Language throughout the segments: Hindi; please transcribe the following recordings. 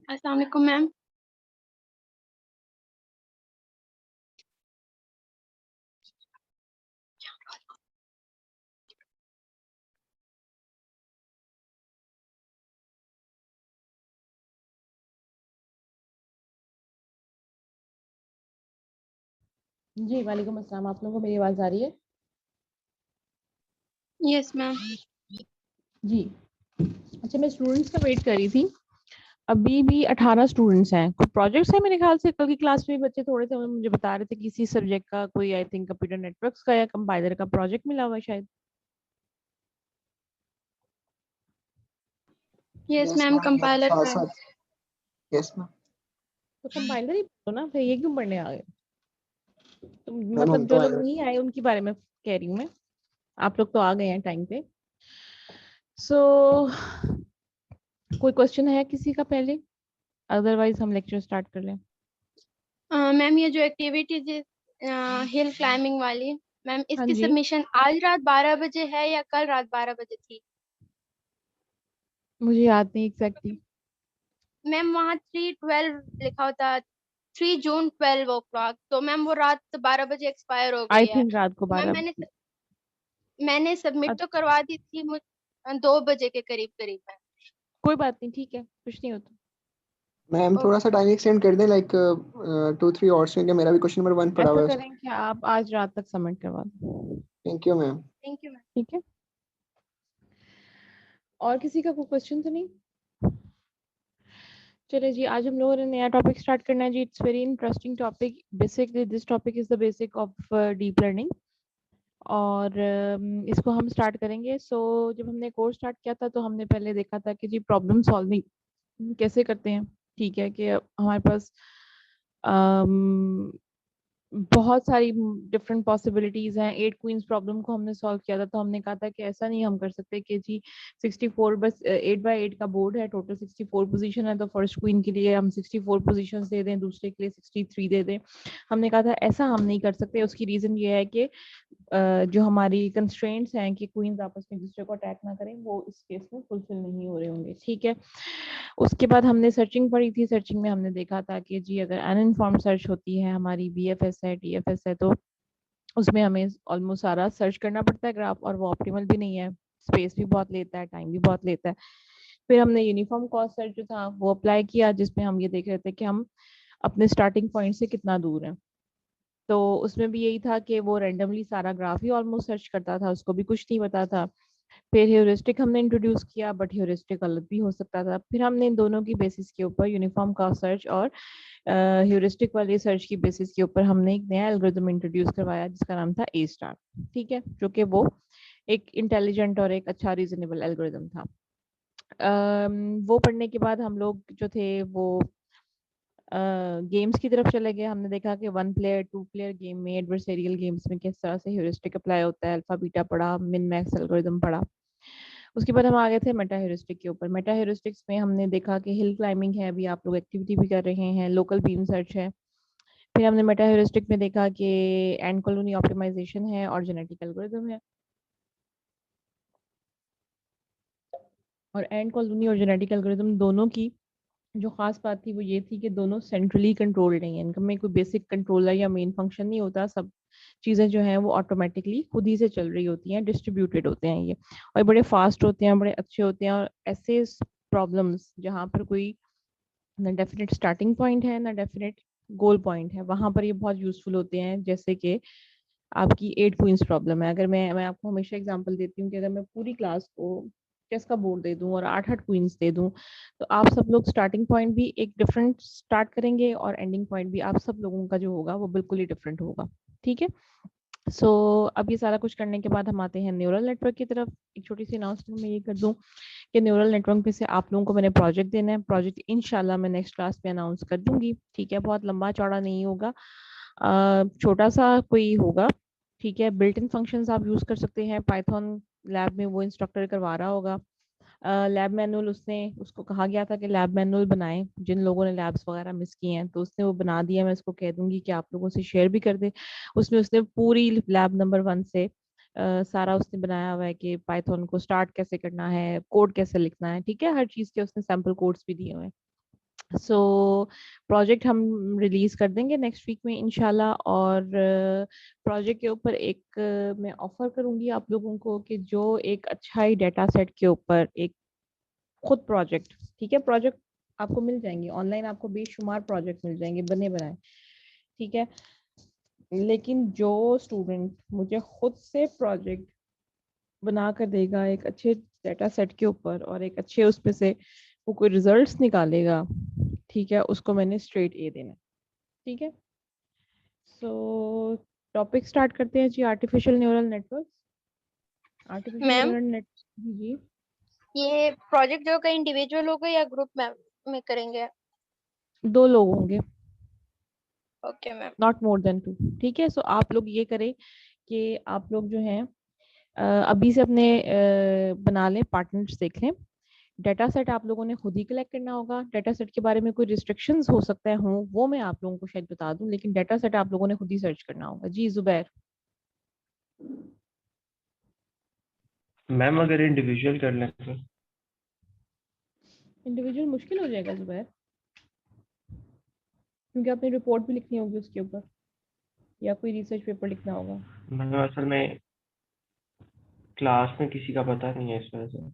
अस्सलाम वालेकुम मैम। जी वालेकुम अस्सलाम। आप लोगों को मेरी आवाज़ आ रही है? Yes ma'am. जी। अच्छा, मैं स्टूडेंट्स का वेट कर रही थी। अभी भी 18 स्टूडेंट्स हैं। कुछ प्रोजेक्ट्स हैं मेरे ख्याल से। कल की क्लास में बच्चे थोड़े थे, मुझे बता रहे थे कि किसी सब्जेक्ट का कोई, आई थिंक कंप्यूटर नेटवर्क्स का या कंपाइलर का प्रोजेक्ट मिला हुआ है शायद। यस यस मैम, मैम, मेरे कंपाइलर साथ का है। साथ। Yes ma'am. तो कंपाइलर ही बोलो ना, फिर ये क्यों पढ़ने आ गए? तो मैम मतलब हम जो तो आए लोग हुए। नहीं आए उनके बारे में कह रही हूँ मैं। आप लोग तो आ गए हैं टाइम पे। सो कोई क्वेश्चन है किसी का पहले? अदरवाइज हम लेक्चर स्टार्ट कर लें। मैम ये जो एक्टिविटीज हिल क्लाइंबिंग वाली, मैम हाँ इसकी जी, सबमिशन आज रात 12 बजे है या कल रात 12 बजे थी? मुझे याद नहीं एग्जैक्टली। मैम वहाँ 3/12 लिखा होता, 3 जून 12 o'clock, तो मैम वो रात 12 बजे एक्सपायर हो आई गई है। थिंक रात को मैम 12। मैंने सबमिट तो करवा दी थी 2 बजे के करीब करीब है। कोई बात नहीं, ठीक है, कुछ नहीं होता। मैम थोड़ा सा टाइम एक्सटेंड कर दें, लाइक 2-3 आवर्स, क्योंकि मेरा भी क्वेश्चन नंबर 1 पड़ा ऐसा हुआ है उसमें। करें कि आप आज रात तक सबमिट करवा दो। Thank you ma'am. Thank you ma'am. ठीक है। और किसी का कोई क्वेश्चन तो नहीं? चलिए जी, आज हम लोगों ने नया टॉपिक स्टार्ट करना है जी। It's very interesting topic. Basically this topic is the basic of deep learning. और इसको हम स्टार्ट करेंगे। जब हमने कोर्स स्टार्ट किया था तो हमने पहले देखा था कि जी प्रॉब्लम सॉल्विंग कैसे करते हैं। ठीक है कि हमारे पास बहुत सारी डिफरेंट पॉसिबिलिटीज हैं। 8 क्वींस प्रॉब्लम को हमने सॉल्व किया था, तो हमने कहा था कि ऐसा नहीं हम कर सकते कि जी 64, बस 8x8 का बोर्ड है, टोटल 64 पोजीशन है, तो फर्स्ट क्वीन के लिए हम 64 पोजीशन दे दें, दूसरे के लिए 63 दे दें। हमने कहा था ऐसा हम नहीं कर सकते। उसकी रीजन ये है कि जो हमारी कंस्ट्रेंट्स हैं कि क्वींस आपस में एक दूसरे को अटैक ना करें, वो इस केस में फुलफिल नहीं हो रहे होंगे। ठीक है। उसके बाद हमने सर्चिंग पढ़ी थी। सर्चिंग में हमने देखा था कि जी अगर अनइनफॉर्म्ड सर्च होती है, हमारी बीएफएस है, टीएफएस है, तो उसमें हमें ऑलमोस्ट सारा सर्च करना पड़ता है ग्राफ, और वो ऑप्टिमल भी नहीं है। स्पेस भी बहुत लेता है, टाइम भी बहुत लेता है। फिर हमने यूनिफॉर्म कॉस्ट सर्च जो था वो अप्लाई किया, जिसमें हम ये देख रहे थे कि हम अपने स्टार्टिंग पॉइंट से कितना दूर हैं। तो उसमें भी यही था कि वो रेंडमली सारा ग्राफ ही ऑलमोस्ट सर्च करता था, उसको भी कुछ नहीं पता था। फिर ह्यूरिस्टिक हमने इंट्रोड्यूस किया, बट ह्यूरिस्टिक गलत भी हो सकता था। फिर हमने इन दोनों की बेसिस के ऊपर, यूनिफॉर्म का सर्च और ह्यूरिस्टिक वाले सर्च की बेसिस के ऊपर, हमने एक नया एल्गोरिथम इंट्रोड्यूस करवाया जिसका नाम था ए स्टार। ठीक है, जो कि वो एक इंटेलिजेंट और एक अच्छा रीजनेबल एल्गोरिथम था। वो पढ़ने के बाद हम लोग जो थे वो गेम्स की तरफ चले गए। हमने देखा कि 1 प्लेयर 2 प्लेयर गेम में, एडवर्सेरियल गेम्स में किस तरह से ह्यूरिस्टिक अप्लाई होता है। अल्फा बीटा पढ़ा, मिन मैक्स एल्गोरिथम पढ़ा। उसके बाद हम आ गए थे मेटा ह्यूरिस्टिक के ऊपर। मेटा ह्यूरिस्टिक्स में हमने देखा कि हिल क्लाइंबिंग है, अभी आप लोग एक्टिविटी भी कर रहे हैं, लोकल बीम सर्च है। फिर हमने मेटा ह्यूरिस्टिक में देखा कि एंड कॉलोनी ऑप्टिमाइजेशन है और जेनेटिक एल्गोरिथम है। और एंड कॉलोनी और जेनेटिक एल्गोरिथम दोनों की जो खास बात थी वो ये थी कि दोनों सेंट्रली कंट्रोल्ड नहीं है। इनका में कोई बेसिक कंट्रोलर या मेन फंक्शन नहीं होता। सब चीज़ें जो हैं वो ऑटोमेटिकली खुद ही से चल रही होती हैं, डिस्ट्रीब्यूटेड होते हैं ये, और बड़े फास्ट होते हैं, बड़े अच्छे होते हैं। और ऐसे प्रॉब्लम्स जहाँ पर कोई ना डेफिनेट स्टार्टिंग पॉइंट है ना डेफिनेट गोल पॉइंट है, वहां पर ये बहुत यूजफुल होते हैं। जैसे कि आपकी 8 क्वींस प्रॉब्लम है। अगर मैं आपको हमेशा एग्जांपल देती हूँ कि अगर मैं पूरी क्लास को चेस का बोर्ड दे दूं और 8 8 क्वींस दे दूं, तो आप सब लोग स्टार्टिंग पॉइंट भी एक डिफरेंट स्टार्ट करेंगे और एंडिंग पॉइंट भी आप सब लोगों का जो होगा वो बिल्कुल ही डिफरेंट होगा। ठीक है। सो अब ये सारा कुछ करने के बाद हम आते हैं न्यूरल नेटवर्क की तरफ। एक छोटी सी अनाउंसमेंट मैं ये कर दूं कि न्यूरल नेटवर्क में से आप लोगों को मैंने प्रोजेक्ट देना है। प्रोजेक्ट इंशाल्लाह मैं नेक्स्ट क्लास में अनाउंस कर दूंगी। ठीक है, बहुत लंबा चौड़ा नहीं होगा, छोटा सा कोई होगा। ठीक है, बिल्ट इन फंक्शंस आप यूज कर सकते हैं पाइथन। लैब में वो इंस्ट्रक्टर करवा रहा होगा। लैब मैनुअल उसको कहा गया था कि लैब मैनुअल बनाए, जिन लोगों ने लैब्स वगैरह मिस किए हैं, तो उसने वो बना दिया। मैं उसको कह दूंगी कि आप लोगों से शेयर भी कर दे। उसमें उसने पूरी लैब नंबर 1 से सारा उसने बनाया हुआ है कि पाइथन को स्टार्ट कैसे करना है, कोड कैसे लिखना है। ठीक है, हर चीज के उसने सैम्पल कोड्स भी दिए हुए हैं। सो प्रोजेक्ट हम रिलीज कर देंगे नेक्स्ट वीक में इंशाल्लाह। और प्रोजेक्ट के ऊपर एक मैं ऑफर करूंगी आप लोगों को कि जो एक अच्छा ही डेटा सेट के ऊपर एक खुद प्रोजेक्ट, ठीक है, प्रोजेक्ट आपको मिल जाएंगे ऑनलाइन, आपको बेशुमार प्रोजेक्ट मिल जाएंगे बने बनाए, ठीक है। लेकिन जो स्टूडेंट मुझे खुद से प्रोजेक्ट बना कर देगा एक अच्छे डेटा सेट के ऊपर और एक अच्छे उसमें से वो कोई रिजल्ट्स निकालेगा, ठीक है, उसको मैंने स्ट्रेट ए देना है, ठीक है। सो टॉपिक स्टार्ट करते हैं जी, artificial neural network. Artificial ma'am neural net जी ये प्रोजेक्ट जो का इंडिविजुअल होगा या ग्रुप में करेंगे? दो लोग होंगे, okay ma'am. Not more than two, ठीक है। सो आप लोग ये करें कि आप लोग जो हैं अभी से अपने बना लें, पार्टनर्स देख लें। डेटा सेट आप लोगों ने खुद ही कलेक्ट करना होगा। डेटा सेट के बारे में कोई रिस्ट्रिक्शंस हो सकता है हो, वो मैं आप लोगों को शायद बता दूं, लेकिन डेटा सेट आप लोगों ने खुद ही सर्च करना होगा। जी जुबैर। मैम अगर इंडिविजुअल कर लें तो? इंडिविजुअल मुश्किल हो जाएगा जुबैर, क्योंकि आपने रिपोर्ट भी लिखनी होगी उसके ऊपर या कोई रिसर्च पेपर लिखना होगा। मैम असल में क्लास में किसी का पता नहीं है इस वजह से।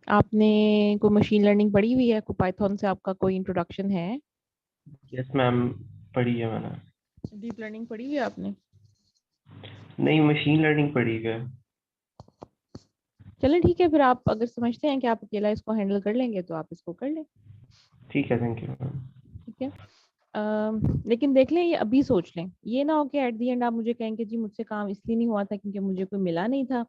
आपने कोई मशीन लर्निंग पढ़ी हुई है? कोई पाइथन से आपका कोई इंट्रोडक्शन है? यस मैम, पढ़ी है मैंने। डीप लर्निंग पढ़ी हुई है आपने? नहीं, मशीन लर्निंग पढ़ी है। चलें ठीक है, फिर आप अगर समझते हैं कि आप अकेला इसको हैंडल कर लेंगे तो आप इसको कर लें, ठीक है, थैंक यू मैम। ठीक है। लेकिन देख लें, ये अभी सोच लें, ये ना हो कि एट दी एंड आप मुझे कहेंगे जी मुझसे काम इसलिए नहीं हुआ था क्योंकि मुझे कोई मिला नहीं था,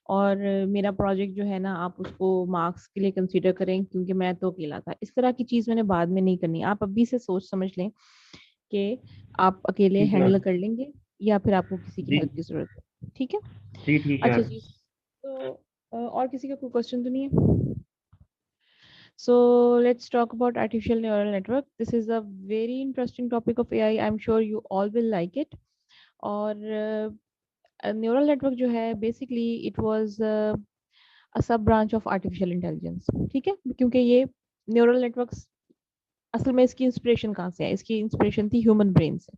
और मेरा प्रोजेक्ट जो है ना आप उसको मार्क्स के लिए कंसीडर करें क्योंकि मैं तो अकेला था। इस तरह की चीज़ मैंने बाद में नहीं करनी। आप अभी से सोच समझ लें कि आप अकेले ठीक है हैंडल मैम। कर लेंगे या फिर आपको किसी की जी हेल्प की जरूरत है, ठीक है। जी ठीक है। अच्छा जी, तो और किसी का कोई क्वेश्चन तो नहीं है? So let's talk about artificial neural network. This is a very interesting topic of AI. I'm sure you all will like it. और neural network जो है basically it was a sub branch of artificial intelligence. ठीक है, क्योंकि ये neural networks असल में इसकी इंस्पिरेशन कहाँ से है? इसकी इंस्पिरेशन थी ह्यूमन ब्रेन से।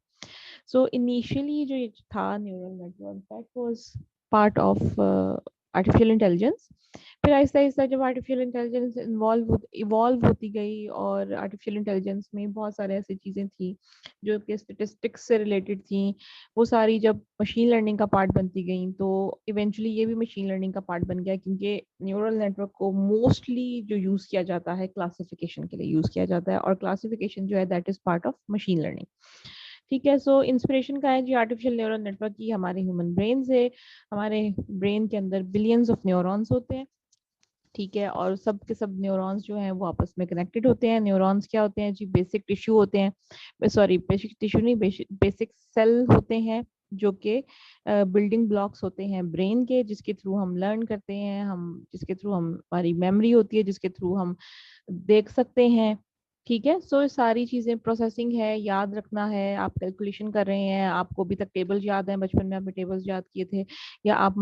सो इनिशियली जो ये था neural network, that was part of artificial intelligence. फिर आहिस्ता आहिस्ता जब आर्टिफिशियल इंटेलिजेंस इवॉल्व होती गई और आर्टिफिशियल इंटेलिजेंस में बहुत सारे ऐसी चीज़ें थी जो कि स्टेटिस्टिक्स से रिलेटेड थी, वो सारी जब मशीन लर्निंग का पार्ट बनती गई तो इवेंचुअली ये भी मशीन लर्निंग का पार्ट बन गया, क्योंकि न्यूरल नेटवर्क को मोस्टली जो यूज़ किया जाता है क्लासिफिकेशन के लिए यूज़ किया जाता है, और क्लासिफिकेशन जो है that is part of machine learning, ठीक है। सो इंस्पिरेशन का है जी आर्टिफिशियल न्यूरल नेटवर्क की हमारे ह्यूमन ब्रेन से। हमारे ब्रेन के अंदर बिलियंस ऑफ न्यूरॉन्स होते हैं, ठीक है, और सब के सब न्यूरॉन्स जो हैं वो आपस में कनेक्टेड होते हैं। न्यूरॉन्स क्या होते हैं जी? बेसिक टिश्यू होते हैं, सॉरी बेसिक टिश्यू नहीं, बेसिक सेल होते हैं जो कि बिल्डिंग ब्लॉक्स होते हैं ब्रेन के, जिसके थ्रू हम लर्न करते हैं, हम जिसके थ्रू हम हमारी मेमोरी होती है, जिसके थ्रू हम देख सकते हैं, ठीक है। सो सारी चीजें प्रोसेसिंग है, याद रखना है, आप कैलकुलेशन कर रहे हैं, आपको अभी तक टेबल्स याद है, बचपन में आपने टेबल्स याद किए थे, या आप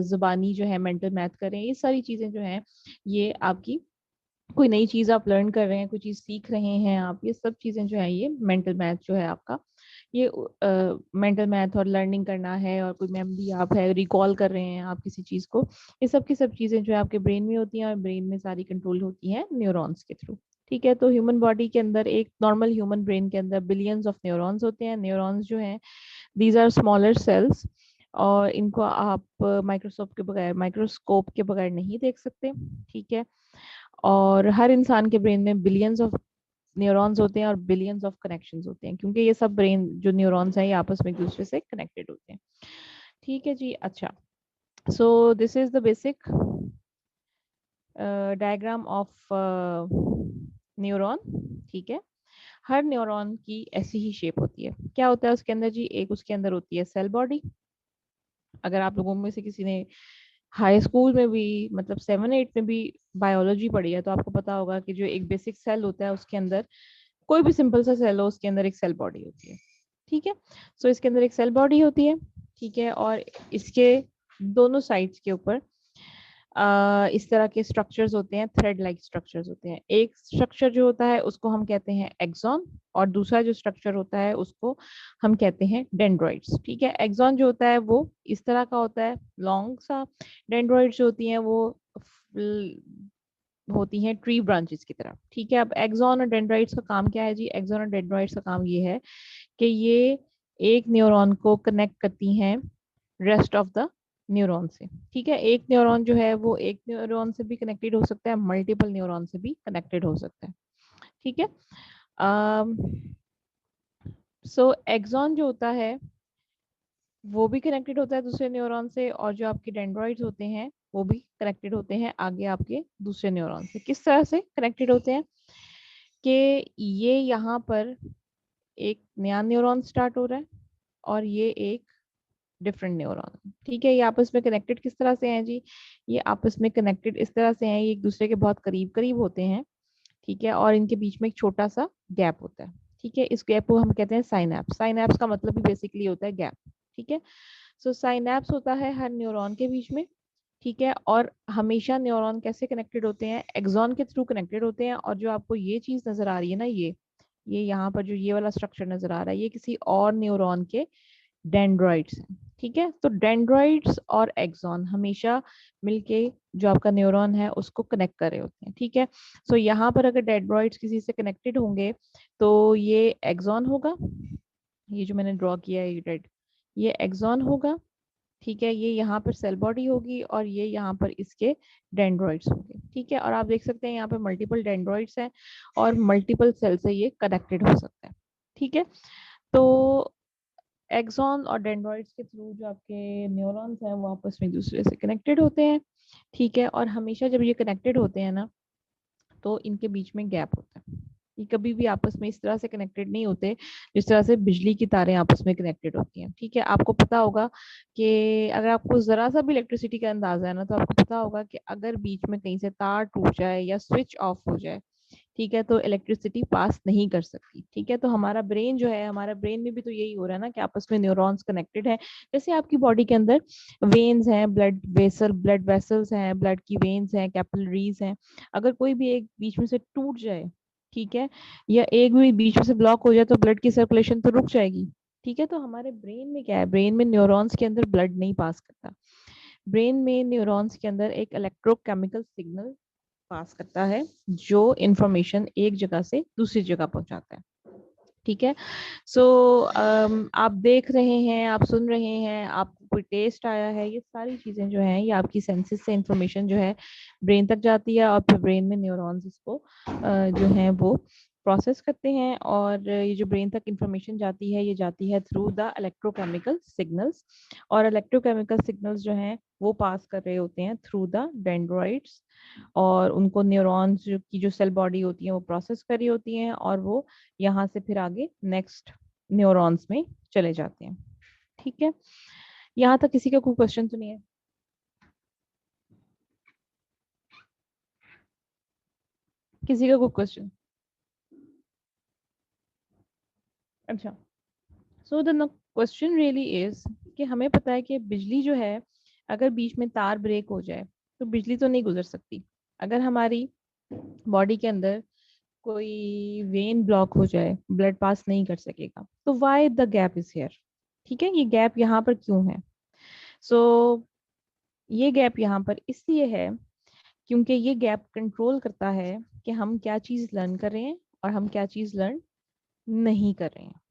जुबानी जो है मेंटल मैथ कर रहे हैं, ये सारी चीजें जो हैं ये आपकी कोई नई चीज आप लर्न कर रहे हैं, कोई चीज सीख रहे हैं आप, ये सब चीजें जो है ये मेंटल मैथ जो है आपका, ये मेंटल मैथ और लर्निंग करना है, और कोई मेमोरी आप है रिकॉल कर रहे हैं आप किसी चीज को, ये सब की सब चीजें जो है आपके ब्रेन में होती हैं, और ब्रेन में सारी कंट्रोल होती हैं न्यूरॉन्स के थ्रू, ठीक है। तो ह्यूमन बॉडी के अंदर, एक नॉर्मल ह्यूमन ब्रेन के अंदर बिलियंस ऑफ न्यूरॉन्स होते हैं। न्यूरॉन्स जो हैं दीज आर स्मॉलर सेल्स, और इनको आप माइक्रोस्कोप के बगैर नहीं देख सकते, ठीक है। और हर इंसान के ब्रेन में बिलियंस ऑफ न्यूरॉन्स होते हैं और बिलियंस ऑफ कनेक्शंस होते हैं, क्योंकि ये सब ब्रेन जो न्यूरॉन्स हैं ये आपस में एक दूसरे से कनेक्टेड होते हैं, ठीक है जी। अच्छा, सो this is the basic diagram of neuron, ठीक है। हर न्यूरॉन की ऐसी ही शेप होती है। क्या होता है उसके अंदर जी? एक उसके अंदर होती है सेल बॉडी। अगर आप लोगों में से किसी ने हाई स्कूल में भी, मतलब 7-8 में भी बायोलॉजी पढ़ी है, तो आपको पता होगा कि जो एक बेसिक सेल होता है उसके अंदर, कोई भी सिंपल सा सेल हो उसके अंदर एक सेल बॉडी होती है, ठीक है। सो इसके अंदर एक सेल बॉडी होती है, ठीक है, और इसके दोनों साइड्स के ऊपर इस तरह के स्ट्रक्चर्स होते हैं, थ्रेड लाइक स्ट्रक्चर्स होते हैं। एक स्ट्रक्चर जो होता है उसको हम कहते हैं एक्सॉन, और दूसरा जो स्ट्रक्चर होता है उसको हम कहते हैं डेंड्राइट्स। ठीक है, एक्सॉन जो होता है वो इस तरह का होता है, लॉन्ग सा। डेंड्राइट्स जो होती हैं वो होती हैं ट्री ब्रांचेस की तरह। ठीक है, अब एक्सॉन और डेंड्राइट्स का काम क्या है जी? एक्सॉन और डेंड्राइट्स का काम ये है कि ये एक न्यूरॉन को कनेक्ट करती हैं रेस्ट ऑफ द न्यूरॉन से। ठीक है, एक न्यूरॉन जो है वो एक न्यूरॉन से भी कनेक्टेड हो सकता है, मल्टीपल न्यूरॉन से भी कनेक्टेड हो सकता है। ठीक है, सो एक्सॉन जो होता है वो भी कनेक्टेड होता है दूसरे न्यूरॉन से, और जो आपके डेंड्राइट्स होते हैं वो भी कनेक्टेड होते हैं आगे आपके दूसरे न्यूरॉन से। किस तरह से कनेक्टेड होते हैं कि ये यहाँ पर एक नया न्यूरॉन स्टार्ट हो रहा है और ये एक डिफरेंट न्यूरॉन। ठीक है, ये आपस में कनेक्टेड किस तरह से हैं जी? ये आपस में कनेक्टेड इस तरह से हैं, ये एक दूसरे के बहुत करीब करीब होते हैं। ठीक है, और इनके बीच में एक छोटा सा गैप होता है। ठीक है, इस गैप को हम कहते हैं साइनैप्स। साइनैप्स का मतलब भी बेसिकली होता है गैप। ठीक है, सो साइनैप्स होता है हर न्यूरॉन के बीच में। ठीक है, और हमेशा न्यूरॉन कैसे कनेक्टेड होते हैं? एक्सॉन के थ्रू कनेक्टेड होते हैं। और जो आपको ये चीज नजर आ रही है ना, ये यहाँ पर जो ये वाला स्ट्रक्चर नजर आ रहा है, ये किसी और न्यूरॉन के डेंड्राइट्स हैं। ठीक है, तो डेंड्राइट्स और एक्सॉन हमेशा मिलके जो आपका न्यूरॉन है उसको कनेक्ट कर रहे होते हैं। ठीक है, सो यहाँ पर अगर डेंड्राइट्स किसी से कनेक्टेड होंगे तो ये एक्सॉन होगा, ये जो मैंने ड्रॉ किया है ये रेड, ये एक्सॉन होगा। ठीक है, ये यहाँ पर सेल बॉडी होगी और ये यहाँ पर इसके डेंड्राइट्स होंगे। ठीक है, और आप देख सकते हैं यहाँ पे मल्टीपल डेंड्राइट्स हैं और मल्टीपल सेल से ये कनेक्टेड हो सकता है। ठीक है, तो एक्सॉन और डेंड्राइट्स के थ्रू जो आपके न्यूरॉन्स हैं वो आपस में एक दूसरे से कनेक्टेड होते हैं। ठीक है, और हमेशा जब ये कनेक्टेड होते हैं ना तो इनके बीच में गैप होता है। ये कभी भी आपस में इस तरह से कनेक्टेड नहीं होते जिस तरह से बिजली की तारें आपस में कनेक्टेड होती हैं। ठीक है, आपको पता होगा कि अगर आपको जरा सा भी इलेक्ट्रिसिटी का अंदाजा है ना, तो आपको पता होगा कि अगर बीच में कहीं से तार टूट जाए या स्विच ऑफ हो जाए, ठीक है, तो इलेक्ट्रिसिटी पास नहीं कर सकती। ठीक है, तो हमारा ब्रेन जो है, हमारा ब्रेन में भी तो यही हो रहा है ना कि आपस में न्यूरॉन्स कनेक्टेड है। जैसे आपकी बॉडी के अंदर वेन्स हैं, ब्लड वेसल्स हैं, ब्लड की वेन्स हैं, कैपिलरीज हैं। अगर कोई भी एक बीच में से टूट जाए, ठीक है, या एक भी बीच में से ब्लॉक हो जाए तो ब्लड की सर्कुलेशन तो रुक जाएगी। ठीक है, तो हमारे ब्रेन में क्या है? ब्रेन में न्यूरॉन्स के अंदर ब्लड नहीं पास करता। ब्रेन में न्यूरॉन्स के अंदर एक इलेक्ट्रोकेमिकल सिग्नल पास करता है जो इंफॉर्मेशन एक जगह से दूसरी जगह पहुंचाता है। ठीक है, सो आप देख रहे हैं, आप सुन रहे हैं, आपको कोई टेस्ट आया है, ये सारी चीजें जो हैं ये आपकी सेंसेस से इंफॉर्मेशन जो है ब्रेन तक जाती है, और फिर ब्रेन में न्यूरॉन्स इसको जो है वो प्रोसेस करते हैं। और ये जो ब्रेन तक इंफॉर्मेशन जाती है ये जाती है थ्रू द इलेक्ट्रोकेमिकल सिग्नल्स, और इलेक्ट्रोकेमिकल सिग्नल्स जो हैं वो पास कर रहे होते हैं थ्रू द डेंड्राइट्स, और उनको न्यूरॉन्स की जो सेल बॉडी होती है वो प्रोसेस कर रही होती हैं, और वो यहाँ से फिर आगे नेक्स्ट न्यूरॉन्स में चले जाते हैं। ठीक है, यहाँ तक किसी का कोई क्वेश्चन तो नहीं है? किसी का कोई क्वेश्चन? अच्छा, so the question really is कि हमें पता है कि बिजली जो है अगर बीच में तार ब्रेक हो जाए तो बिजली तो नहीं गुजर सकती। अगर हमारी बॉडी के अंदर कोई वेन ब्लॉक हो जाए, ब्लड पास नहीं कर सकेगा, तो why the gap is here? ठीक है, ये गैप यहाँ पर क्यों है? सो ये गैप यहाँ पर इसलिए है क्योंकि ये गैप कंट्रोल करता है कि हम क्या चीज लर्न कर रहे हैं और हम क्या चीज लर्न नहीं कर रहे हैं।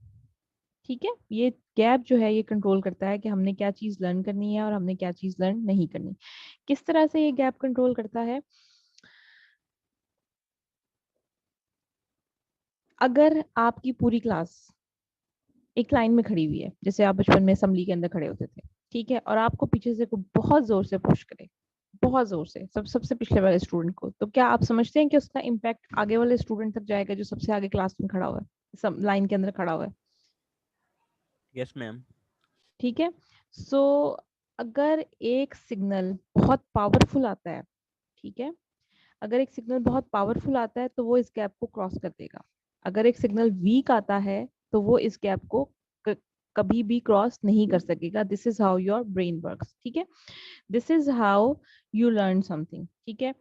ठीक है, ये गैप जो है ये कंट्रोल करता है कि हमने क्या चीज लर्न करनी है और हमने क्या चीज लर्न नहीं करनी। किस तरह से ये गैप कंट्रोल करता है? अगर आपकी पूरी क्लास एक लाइन में खड़ी हुई है, जैसे आप बचपन में असेंबली के अंदर खड़े होते थे, ठीक है, और आपको पीछे से कोई बहुत जोर से पुश करे, बहुत जोर से, सबसे पिछले वाले स्टूडेंट को, तो क्या आप समझते हैं कि उसका इम्पैक्ट आगे वाले स्टूडेंट तक जाएगा जो सबसे आगे क्लास में खड़ा हुआ है, सब लाइन के अंदर खड़ा हुआ है? Yes ma'am. ठीक है, सो अगर एक सिग्नल बहुत पावरफुल आता है, ठीक है, अगर एक सिग्नल बहुत पावरफुल आता है तो वो इस गैप को क्रॉस कर देगा। अगर एक सिग्नल वीक आता है तो वो इस गैप को कभी भी क्रॉस नहीं कर सकेगा। This is how your brain works, ठीक है। This is how you learn something, ठीक है।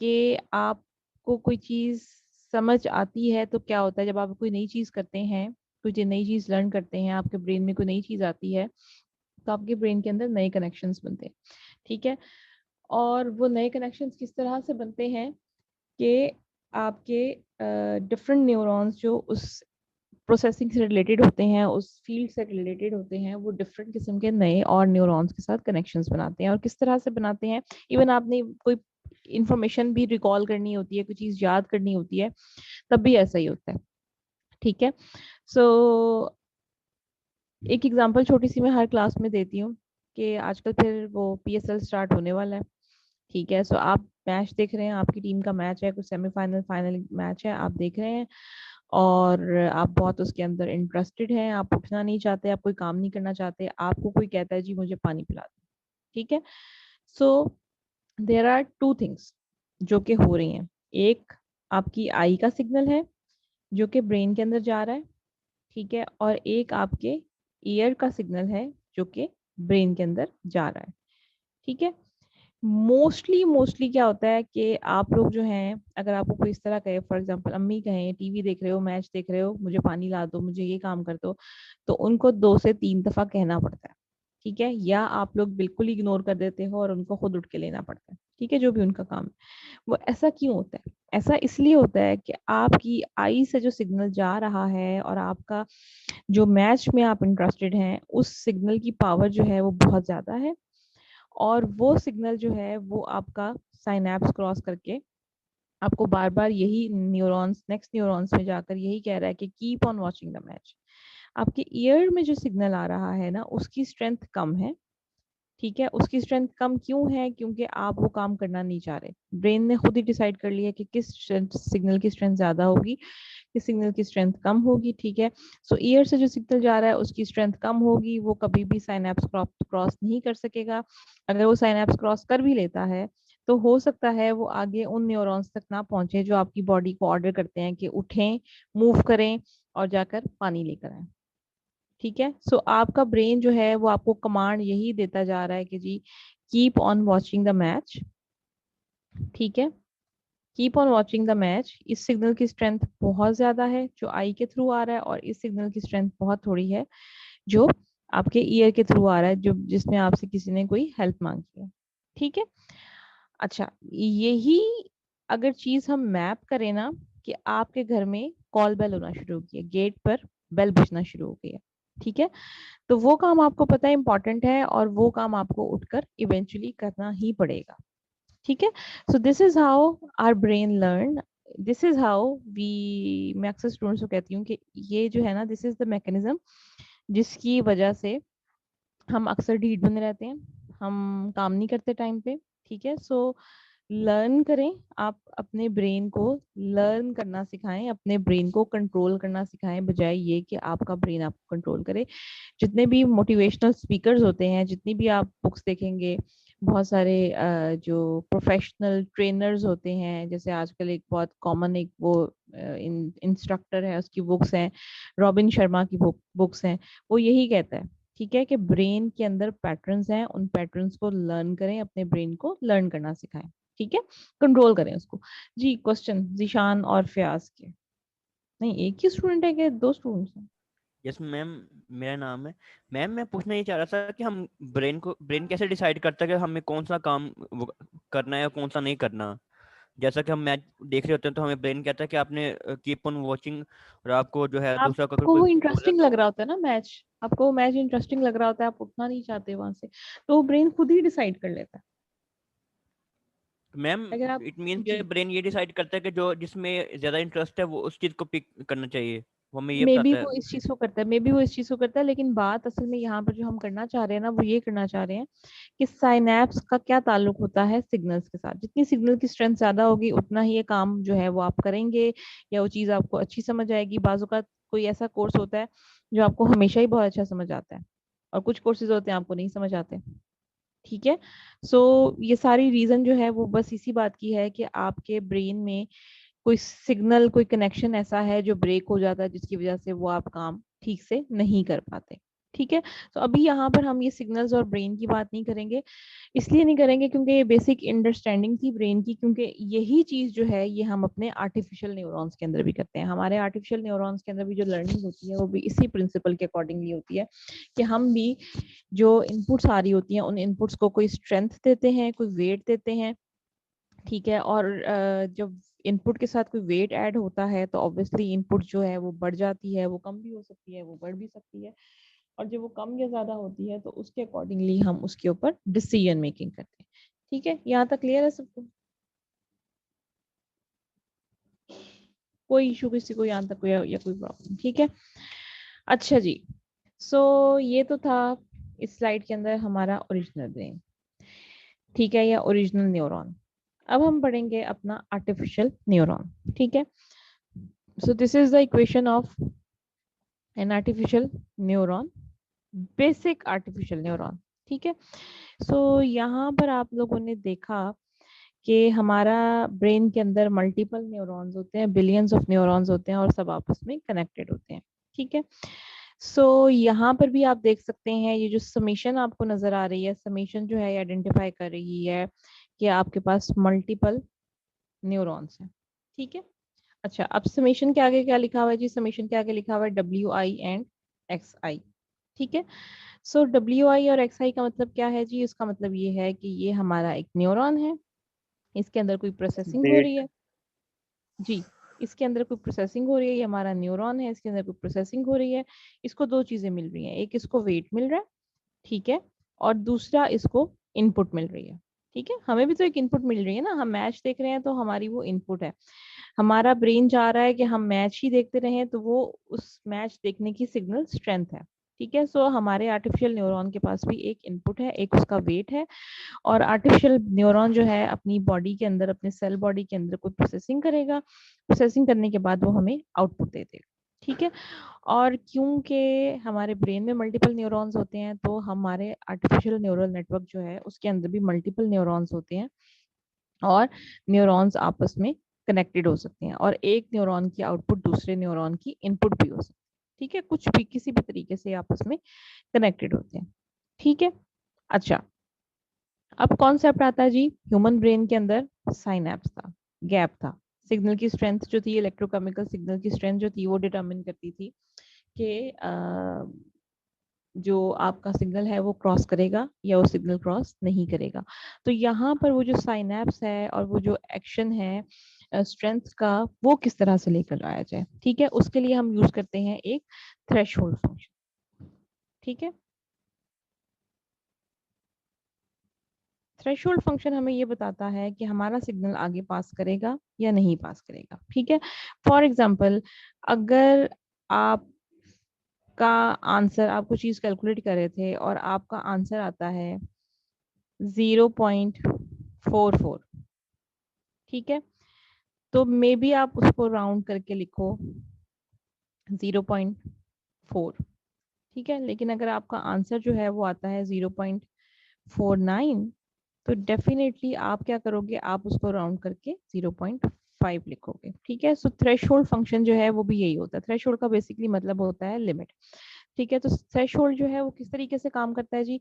कि आपको कोई चीज समझ आती है तो क्या होता है, जब आप कोई नई चीज करते हैं, कोई नई चीज लर्न करते हैं, आपके ब्रेन में कोई नई चीज आती है तो आपके ब्रेन के अंदर नए कनेक्शंस बनते हैं, ठीक है। और वो नए कनेक्शंस किस तरह से बनते हैं कि आपके डिफरेंट न्यूरॉन्स जो उस प्रोसेसिंग से रिलेटेड होते हैं, उस फील्ड से रिलेटेड होते हैं, वो डिफरेंट किस्म के नए और न्यूरॉन्स के साथ कनेक्शंस बनाते हैं। और किस तरह से बनाते हैं, इवन आपने कोई इंफॉर्मेशन भी रिकॉल करनी होती है, कोई चीज याद करनी होती है, तब भी ऐसा ही होता है, ठीक है। सो एक एग्जांपल छोटी सी मैं हर क्लास में देती हूँ कि आजकल फिर वो PSL स्टार्ट होने वाला है, ठीक है। सो आप मैच देख रहे हैं, आपकी टीम का मैच है, कुछ सेमीफाइनल फाइनल मैच है, आप देख रहे हैं और आप बहुत उसके अंदर इंटरेस्टेड हैं, आप उठना नहीं चाहते, आप कोई काम नहीं करना चाहते, आपको कोई कहता है जी मुझे पानी पिला दो, ठीक है। So there are two things जो कि हो रही हैं। एक आपकी आई का सिग्नल है जो कि ब्रेन के अंदर जा रहा है, ठीक है। और एक आपके ईयर का सिग्नल है जो कि ब्रेन के अंदर जा रहा है, ठीक है। मोस्टली क्या होता है कि आप लोग जो हैं, अगर आपको कोई इस तरह कहे, फॉर एग्जांपल अम्मी कहें टीवी देख रहे हो, मैच देख रहे हो, मुझे पानी ला दो, मुझे ये काम कर दो, तो उनको 2 से 3 दफा कहना पड़ता है, ठीक है। या आप लोग बिल्कुल इग्नोर कर देते हो और उनको खुद उठ के लेना पड़ता है, ठीक है, जो भी उनका काम है। वो ऐसा क्यों होता है? ऐसा इसलिए होता है कि आपकी आई से जो सिग्नल जा रहा है और आपका जो मैच में आप इंटरेस्टेड हैं, उस सिग्नल की पावर जो है वो बहुत ज्यादा है। और वो सिग्नल जो है वो आपका साइनैप्स क्रॉस करके आपको बार बार यही न्यूरॉन्स, नेक्स्ट न्यूरॉन्स में जाकर यही कह रहा है कि keep on watching the match. आपके ईयर में जो सिग्नल आ रहा है ना, उसकी स्ट्रेंथ कम है, ठीक है। उसकी स्ट्रेंथ कम क्यों है? क्योंकि आप वो काम करना नहीं चाह रहे। ब्रेन ने खुद ही डिसाइड कर लिया कि किस सिग्नल की स्ट्रेंथ ज्यादा होगी, किस सिग्नल की स्ट्रेंथ कम होगी, ठीक है। सो ईयर से जो सिग्नल जा रहा है उसकी स्ट्रेंथ कम होगी, वो कभी भी साइनैप्स क्रॉस नहीं कर सकेगा। अगर वो साइनैप्स क्रॉस कर भी लेता है तो हो सकता है वो आगे उन न्यूरॉन्स तक ना पहुंचे जो आपकी बॉडी को ऑर्डर करते हैं कि उठें, मूव करें और जाकर पानी लेकर आए, ठीक है। सो आपका ब्रेन जो है वो आपको कमांड यही देता जा रहा है कि जी keep on watching the match, ठीक है। Keep on watching the match. इस सिग्नल की स्ट्रेंथ बहुत ज्यादा है जो आई के थ्रू आ रहा है, और इस सिग्नल की स्ट्रेंथ बहुत थोड़ी है जो आपके ईयर के थ्रू आ रहा है, जो जिसमें आपसे किसी ने कोई हेल्प मांगी है, ठीक है। अच्छा, यही अगर चीज हम मैप करें ना, कि आपके घर में कॉल बेल होना शुरू हो गई है, गेट पर बेल बजना शुरू हो गई है, ठीक है। तो वो काम आपको पता है इंपॉर्टेंट है और वो काम आपको उठकर इवेंचुअली करना ही पड़ेगा, ठीक है। So this is how our brain learn, this is how we, मैं अक्सर स्टूडेंट्स को कहती हूँ कि ये जो है ना, दिस इज द मैकेनिज्म जिसकी वजह से हम अक्सर ढीठ बने रहते हैं, हम काम नहीं करते टाइम पे, ठीक है। सो लर्न करें, आप अपने ब्रेन को लर्न करना सिखाएं, अपने ब्रेन को कंट्रोल करना सिखाएं, बजाय ये कि आपका ब्रेन आपको कंट्रोल करे। जितने भी मोटिवेशनल स्पीकर्स होते हैं, जितनी भी आप बुक्स देखेंगे, बहुत सारे जो प्रोफेशनल ट्रेनर्स होते हैं, जैसे आजकल एक बहुत कॉमन एक वो इंस्ट्रक्टर है, उसकी बुक्स हैं, रॉबिन शर्मा की बुक्स हैं, वो यही कहता है, ठीक है, कि ब्रेन के अंदर पैटर्न्स हैं, उन पैटर्न्स को लर्न करें, अपने ब्रेन को लर्न करना सिखाएं, ठीक है, कंट्रोल करें उसको। जी, क्वेश्चन जीशान और फयाज के, नहीं एक ही स्टूडेंट है कि 2 स्टूडेंट्स हैं? यस मैम, मेरा नाम है। मैम मैं पूछना ये चाह रहा था कि हम ब्रेन कैसे डिसाइड करता है कि हमें कौन सा काम करना है और कौन सा नहीं करना। जैसा कि हम मैच देख रहे होते हैं तो हमें ब्रेन कहता है कि आपने कीप ऑन वॉचिंग, और आपको जो है दूसरा अगर आपको कोई वो बोले इंटरेस्टिंग तो लग रहा होता है ना मैच, आपको वो मैच इंटरेस्टिंग लग रहा होता है, आप उठना नहीं चाहते वहां से, तो वो ब्रेन खुद ही डिसाइड कर लेता है। मैम अगर आप, इट मीन कि जी, ब्रेन ये डिसाइड करता है कि जो जिसमें ज्यादा इंटरेस्ट है वो उस चीज को पिक करना चाहिए, वो हमें ये मे बी बताता है। वो इस चीज को करता है, मे बी वो इस चीज को करता है, लेकिन बात असल में यहाँ पर जो हम करना चाह रहे हैं ना, वो ये करना चाह रहे हैं कि साइनैप्स का क्या ताल्लुक होता है सिग्नल्स के साथ। जितनी सिग्नल की स्ट्रेंथ ज्यादा होगी उतना ही ये काम जो है वो आप करेंगे, या वो चीज आपको अच्छी समझ आएगी। बाजू का कोई ऐसा कोर्स होता है जो आपको हमेशा ही बहुत अच्छा समझ आता है, और कुछ कोर्सेज होते हैं आपको नहीं समझ आते, ठीक है। सो ये सारी रीजन जो है वो बस इसी बात की है कि आपके ब्रेन में कोई सिग्नल, कोई कनेक्शन ऐसा है जो ब्रेक हो जाता है, जिसकी वजह से वो आप काम ठीक से नहीं कर पाते, ठीक है। तो अभी यहाँ पर हम ये सिग्नल्स और ब्रेन की बात नहीं करेंगे, इसलिए नहीं करेंगे क्योंकि ये बेसिक अंडरस्टैंडिंग थी ब्रेन की, क्योंकि यही चीज जो है ये हम अपने आर्टिफिशियल न्यूरॉन्स के अंदर भी करते हैं। हमारे आर्टिफिशियल न्यूरॉन्स के अंदर भी जो लर्निंग होती है वो भी इसी प्रिंसिपल के अकॉर्डिंगली होती है कि हम भी जो इनपुट्स आ रही होती हैं उन इनपुट्स को कोई स्ट्रेंथ देते हैं, कोई वेट देते हैं, ठीक है। और जब इनपुट के साथ कोई वेट ऐड होता है तो ऑब्वियसली इनपुट जो है वो बढ़ जाती है, वो कम भी हो सकती है, वो बढ़ भी सकती है, और जब वो कम या ज्यादा होती है तो उसके अकॉर्डिंगली हम उसके ऊपर डिसीजन मेकिंग करते हैं। ठीक है, यहाँ तक क्लियर है सबको? कोई इशू किसी को यहाँ तक कोई या कोई प्रॉब्लम? ठीक है, अच्छा जी। सो ये तो था इस स्लाइड के अंदर हमारा ओरिजिनल ब्रेन, ठीक है, या ओरिजिनल न्यूरॉन। अब हम पढ़ेंगे अपना आर्टिफिशियल न्यूरॉन, ठीक है। So this is the equation of an artificial neuron, basic artificial neuron, ठीक है। सो यहाँ पर आप लोगों ने देखा कि हमारा ब्रेन के अंदर मल्टीपल न्यूरॉन्स होते हैं, बिलियंस ऑफ न्यूरॉन्स होते हैं और सब आपस में कनेक्टेड होते हैं, ठीक है। सो यहाँ पर भी आप देख सकते हैं ये जो समेशन आपको नजर आ रही है, समेशन जो है आइडेंटिफाई कर रही है कि आपके पास मल्टीपल न्यूरॉन्स हैं, ठीक है। अच्छा, अब समेशन के आगे क्या लिखा हुआ है जी? समेशन के आगे लिखा हुआ है WI एंड XI, ठीक है। सो WI और XI का मतलब क्या है जी? इसका मतलब ये है कि ये हमारा एक न्यूरॉन है, इसके अंदर कोई प्रोसेसिंग हो रही वेट है जी, इसके अंदर कोई प्रोसेसिंग हो रही है, ये हमारा न्यूरॉन है, इसके अंदर कोई प्रोसेसिंग हो रही है। इसको दो चीजें मिल रही हैं, एक इसको वेट मिल रहा है, ठीक है, और दूसरा इसको इनपुट मिल रही है, ठीक है। हमें भी तो एक इनपुट मिल रही है ना, हम मैच देख रहे हैं तो हमारी वो इनपुट है। हमारा ब्रेन चाह रहा है कि हम मैच ही देखते रहें, तो वो उस मैच देखने की सिग्नल स्ट्रेंथ है, ठीक है। सो हमारे आर्टिफिशियल न्यूरॉन के पास भी एक इनपुट है, एक उसका वेट है, और आर्टिफिशियल न्यूरॉन जो है अपनी बॉडी के अंदर, अपने सेल बॉडी के अंदर कोई प्रोसेसिंग करेगा, प्रोसेसिंग करने के बाद वो हमें आउटपुट दे देगा, ठीक है। और क्योंकि हमारे ब्रेन में मल्टीपल न्यूरॉन्स होते हैं तो हमारे आर्टिफिशियल न्यूरल नेटवर्क जो है उसके अंदर भी मल्टीपल न्यूरॉन्स होते हैं, और न्यूरॉन्स आपस में कनेक्टेड हो सकते हैं, और एक न्यूरॉन की आउटपुट दूसरे न्यूरॉन की इनपुट भी हो सकती है, ठीक है। कुछ भी किसी भी तरीके से आपस में कनेक्टेड होते हैं, ठीक है। अच्छा, अब कॉन्सेप्ट आता है जी ह्यूमन ब्रेन के अंदर साइनैप्स था, गैप था, सिग्नल की स्ट्रेंथ जो थी, इलेक्ट्रोकेमिकल सिग्नल की स्ट्रेंथ जो थी वो डिटरमिन करती थी कि जो आपका सिग्नल है वो क्रॉस करेगा या वो सिग्नल क्रॉस नहीं करेगा। तो यहाँ पर वो जो साइनैप्स है और वो जो एक्शन है स्ट्रेंथ का, वो किस तरह से लेकर आया जाए, ठीक है, उसके लिए हम यूज करते हैं एक थ्रेशोल्ड फंक्शन, ठीक है। थ्रेशोल्ड फंक्शन हमें ये बताता है कि हमारा सिग्नल आगे पास करेगा या नहीं पास करेगा, ठीक है। फॉर एग्जाम्पल, अगर आपका आंसर, आप कुछ चीज कैलकुलेट कर रहे थे और आपका आंसर आता है 0.44, ठीक है, तो मे बी आप उसको राउंड करके लिखो 0.4, ठीक है। लेकिन अगर आपका आंसर जो है वो आता है 0.49, तो डेफिनेटली आप क्या करोगे, आप उसको राउंड करके 0.5 लिखोगे, ठीक है। सो थ्रेशोल्ड फंक्शन जो है वो भी यही होता है। थ्रेशोल्ड का बेसिकली मतलब होता है लिमिट, ठीक है। तो थ्रेशोल्ड जो है वो किस तरीके से काम करता है जी?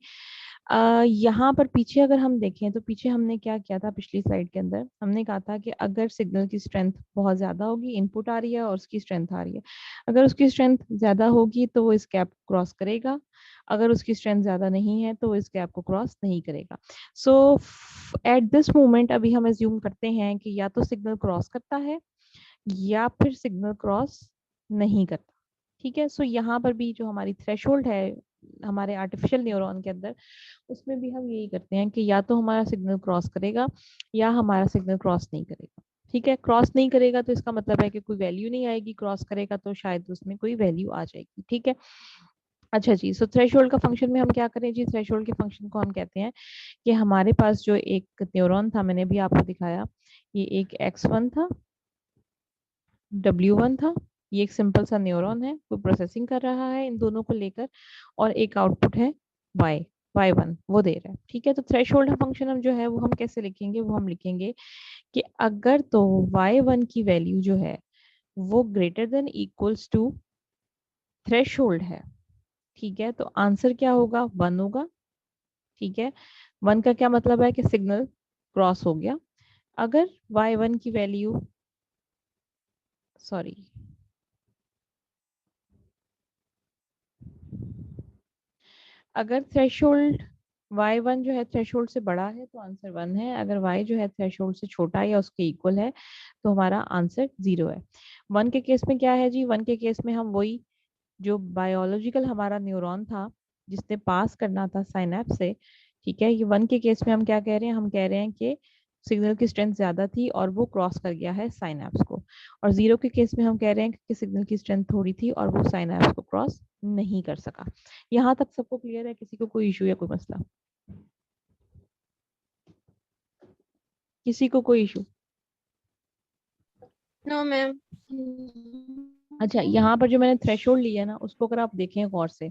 यहाँ पर पीछे अगर हम देखें तो पीछे हमने क्या किया था, पिछली स्लाइड के अंदर हमने कहा था कि अगर सिग्नल की स्ट्रेंथ बहुत ज्यादा होगी, इनपुट आ रही है और उसकी स्ट्रेंथ आ रही है, अगर उसकी स्ट्रेंथ ज्यादा होगी तो वो इस गैप को क्रॉस करेगा, अगर उसकी स्ट्रेंथ ज्यादा नहीं है तो वो इस गैप को क्रॉस नहीं करेगा। सो एट दिस मोमेंट अभी हम एज्यूम करते हैं कि या तो सिग्नल क्रॉस करता है या फिर सिग्नल क्रॉस नहीं करता, ठीक है। सो यहाँ पर भी जो हमारी थ्रेशोल्ड है हमारे आर्टिफिशियल न्यूरॉन के अंदर, उसमें भी हम यही करते हैं कि या तो हमारा सिग्नल क्रॉस करेगा या हमारा सिग्नल क्रॉस नहीं करेगा, ठीक है। क्रॉस नहीं करेगा तो इसका मतलब है कि कोई वैल्यू नहीं आएगी, क्रॉस करेगा तो शायद उसमें कोई वैल्यू आ जाएगी, ठीक है। अच्छा जी, सो थ्रेशोल्ड का फंक्शन में हम क्या करें जी? थ्रेशोल्ड के फंक्शन को हम कहते हैं कि हमारे पास जो एक न्यूरॉन था, मैंने भी आपको दिखाया, ये एक X1 था, W1 था, ये एक सिंपल सा न्यूरॉन है, वो प्रोसेसिंग कर रहा है इन दोनों को लेकर, और एक आउटपुट है Y1 वो दे रहा है, ठीक है। तो थ्रेशोल्ड फंक्शन हम जो है वो हम कैसे लिखेंगे? वो हम लिखेंगे कि अगर तो Y1 की वैल्यू जो है वो greater than equals to threshold है, ठीक है, तो आंसर क्या होगा? 1 होगा। ठीक है, 1 का क्या मतलब है कि सिग्नल क्रॉस हो गया। अगर y1 की वैल्यू, सॉरी, अगर थ्रेशोल्ड y1 जो है थ्रेशोल्ड से बड़ा है तो आंसर 1 है, अगर y जो है थ्रेशोल्ड से छोटा है या उसके इक्वल है तो हमारा आंसर 0 है। 1 के केस में क्या है जी? 1 के केस में हम वही जो बायोलॉजिकल हमारा न्यूरॉन था जिसने पास करना था साइनेप्स से, ठीक है, ये 1 के केस में हम क्या कह रहे हैं? हम कह रहे हैं कि सिग्नल की स्ट्रेंथ ज्यादा थी और वो क्रॉस कर गया है साइनेप्स को। और 0 के केस में हम कह रहे हैं कि सिग्नल की स्ट्रेंथ थोड़ी थी और वो साइनेप्स को क्रॉस नहीं कर सका। यहाँ तक सबको क्लियर है? किसी को कोई इशू या कोई मसला? किसी को कोई इशू? No ma'am. अच्छा, यहाँ पर जो मैंने थ्रेशोल्ड लिया है ना, उसको अगर आप देखें गौर से,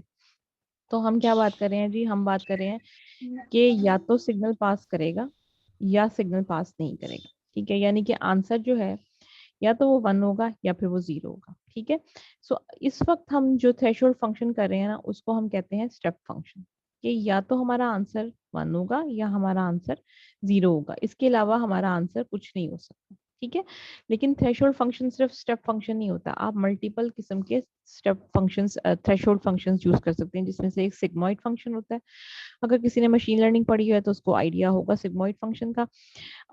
तो हम क्या बात कर रहे हैं जी? हम बात कर रहे हैं कि या तो सिग्नल पास करेगा या सिग्नल पास नहीं करेगा। ठीक है, यानी कि आंसर जो है या तो वो 1 होगा या फिर वो 0 होगा। ठीक है, सो इस वक्त हम जो थ्रेशोल्ड फंक्शन कर रहे हैं ना, उसको हम कहते हैं स्टेप फंक्शन। कि या तो हमारा आंसर 1 होगा या हमारा आंसर 0 होगा, इसके अलावा हमारा आंसर कुछ नहीं हो सकता। ठीक है, लेकिन थ्रेशोल्ड फंक्शन सिर्फ स्टेप फंक्शन नहीं होता, आप मल्टीपल किस्म के step functions, threshold functions use कर सकते हैं, जिसमें से एक सिग्मोइड फंक्शन होता है। अगर किसी ने मशीन लर्निंग पढ़ी है तो उसको आइडिया होगा सिग्मोइड फंक्शन का।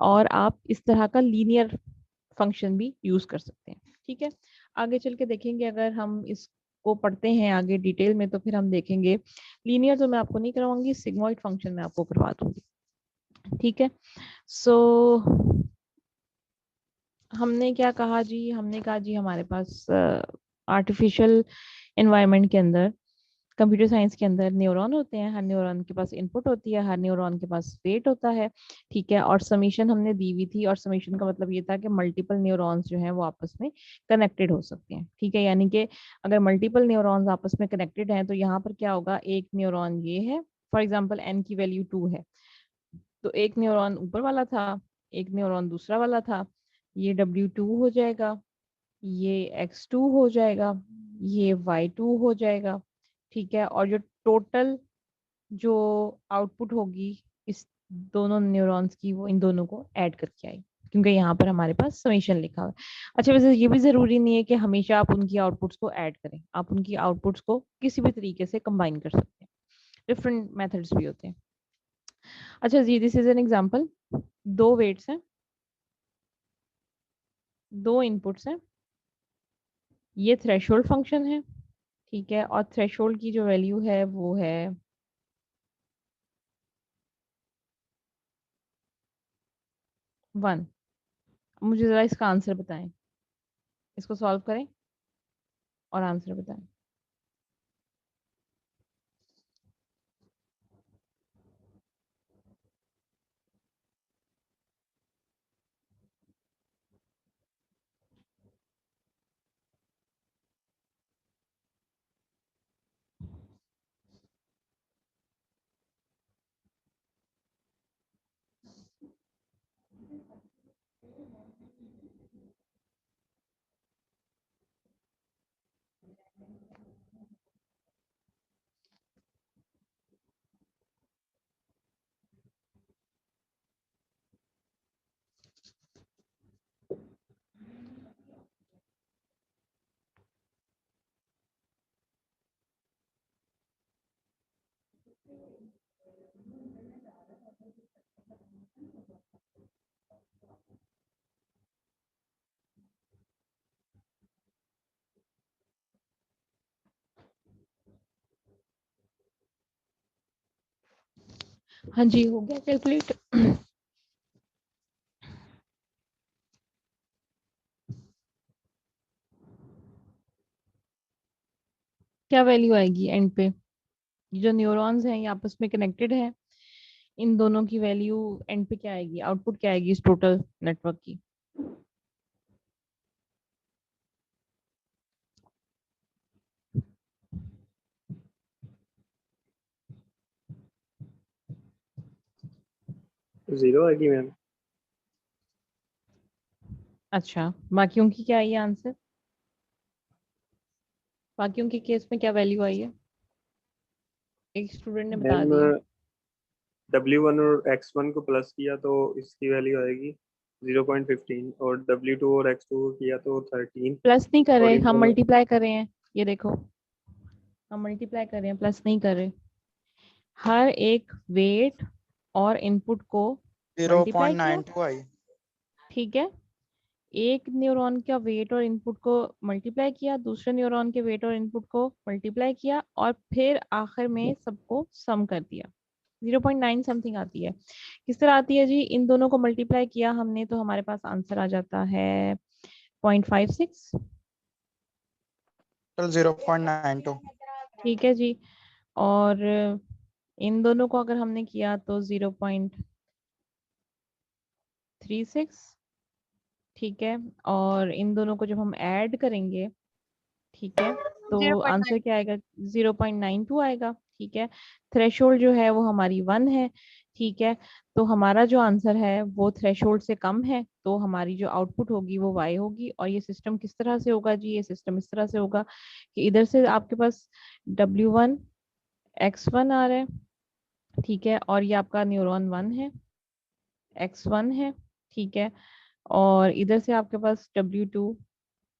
और आप इस तरह का लीनियर फंक्शन भी यूज कर सकते हैं। ठीक है, आगे चल के देखेंगे, अगर हम इसको पढ़ते हैं आगे डिटेल में तो फिर हम देखेंगे। लीनियर तो मैं आपको नहीं करवाऊंगी, सिग्मोइड फंक्शन मैं आपको करवा दूंगी। ठीक है, सो हमने क्या कहा जी? हमने कहा जी हमारे पास आर्टिफिशियल एनवायरनमेंट के अंदर, कंप्यूटर साइंस के अंदर न्यूरॉन होते हैं। हर न्यूरॉन के पास इनपुट होती है, हर न्यूरॉन के पास वेट होता है। ठीक है, और समीशन हमने दी हुई थी, और समीशन का मतलब ये था कि मल्टीपल न्यूरॉन्स जो हैं वो आपस में कनेक्टेड हो सकते हैं। ठीक है, यानी कि अगर मल्टीपल न्यूरॉन्स आपस में कनेक्टेड हैं तो यहाँ पर क्या होगा? एक न्यूरॉन ये है, फॉर एग्जाम्पल एन की वैल्यू 2 है, तो एक न्यूरॉन ऊपर वाला था, एक न्यूरॉन दूसरा वाला था, ये W2 हो जाएगा, ये X2 हो जाएगा, ये Y2 हो जाएगा। ठीक है, और जो टोटल जो आउटपुट होगी इस दोनों न्यूरॉन्स की, वो इन दोनों को ऐड करके आई, क्योंकि यहाँ पर हमारे पास समेशन लिखा हुआ है। अच्छा, वैसे ये भी जरूरी नहीं है कि हमेशा आप उनकी आउटपुट्स को ऐड करें, आप उनकी आउटपुट्स को किसी भी तरीके से कंबाइन कर सकते हैं। डिफरेंट मेथड्स भी होते हैं। अच्छा जी, दिस इज एन एग्जांपल। दो वेट्स हैं, दो इनपुट्स हैं, ये थ्रेशोल्ड फंक्शन है। ठीक है, और थ्रेशोल्ड की जो वैल्यू है वो है 1। मुझे जरा इसका आंसर बताएं, इसको सॉल्व करें और आंसर बताएं। हाँ जी, हो गया कैलकुलेट? क्या वैल्यू आएगी एंड पे? ये जो न्यूरॉन्स हैं ये आपस में कनेक्टेड हैं, इन दोनों की वैल्यू एंड पे क्या आएगी? आउटपुट क्या आएगी इस टोटल नेटवर्क की? जीरो आएगी मैम। अच्छा, बाकियों की क्या आई है आंसर? बाकियों के केस में क्या वैल्यू आई है? एक स्टूडेंट ने बता मैम दिया। W1 और X1 को प्लस किया तो इसकी वैल्यू आएगी 0.15 और W2 और X2 को किया तो 13 प्लस नहीं कर और रहे, इन हम दोनों मल्टीप्लाई कर रहे हैं। ये देखो, हम मल्टीप्लाई कर रहे हैं, प्लस नहीं कर रहे। हर एक वेट और इनपुट को मल्टीप्लाई किया, 0.92 आई। ठीक है। एक न्यूरॉन का वेट और इनपुट को मल्टीप्लाई किया, दूसरे न्यूरॉन के वेट और इनपुट को मल्टीप्लाई किया, और फिर आखिर में सबको सम कर दिया। 0.9 समथिंग आती है। किस तरह आती है जी? इन दोनों को मल्टीप्लाई किया हमने तो हमारे पास आंसर आ जाता है 0.56। 0.92। ठीक है जी। और इन दोनों को अगर हमने किया तो 0.36, ठीक है। और इन दोनों को जब हम ऐड करेंगे, ठीक है, तो 0.9 आंसर क्या आएगा? 0.92 आएगा, ठीक है। थ्रेशोल्ड जो है वो हमारी 1 है, ठीक है। तो हमारा जो आंसर है वो थ्रेशोल्ड से कम है, तो हमारी जो आउटपुट होगी वो y होगी। और ये सिस्टम किस तरह से होगा जी? ये सिस्टम इस तरह से होगा कि इधर से आपके पास W1 X1 आ रहा है, ठीक है, और ये आपका न्यूरॉन 1 है, X1 है, ठीक है। और इधर से आपके पास W2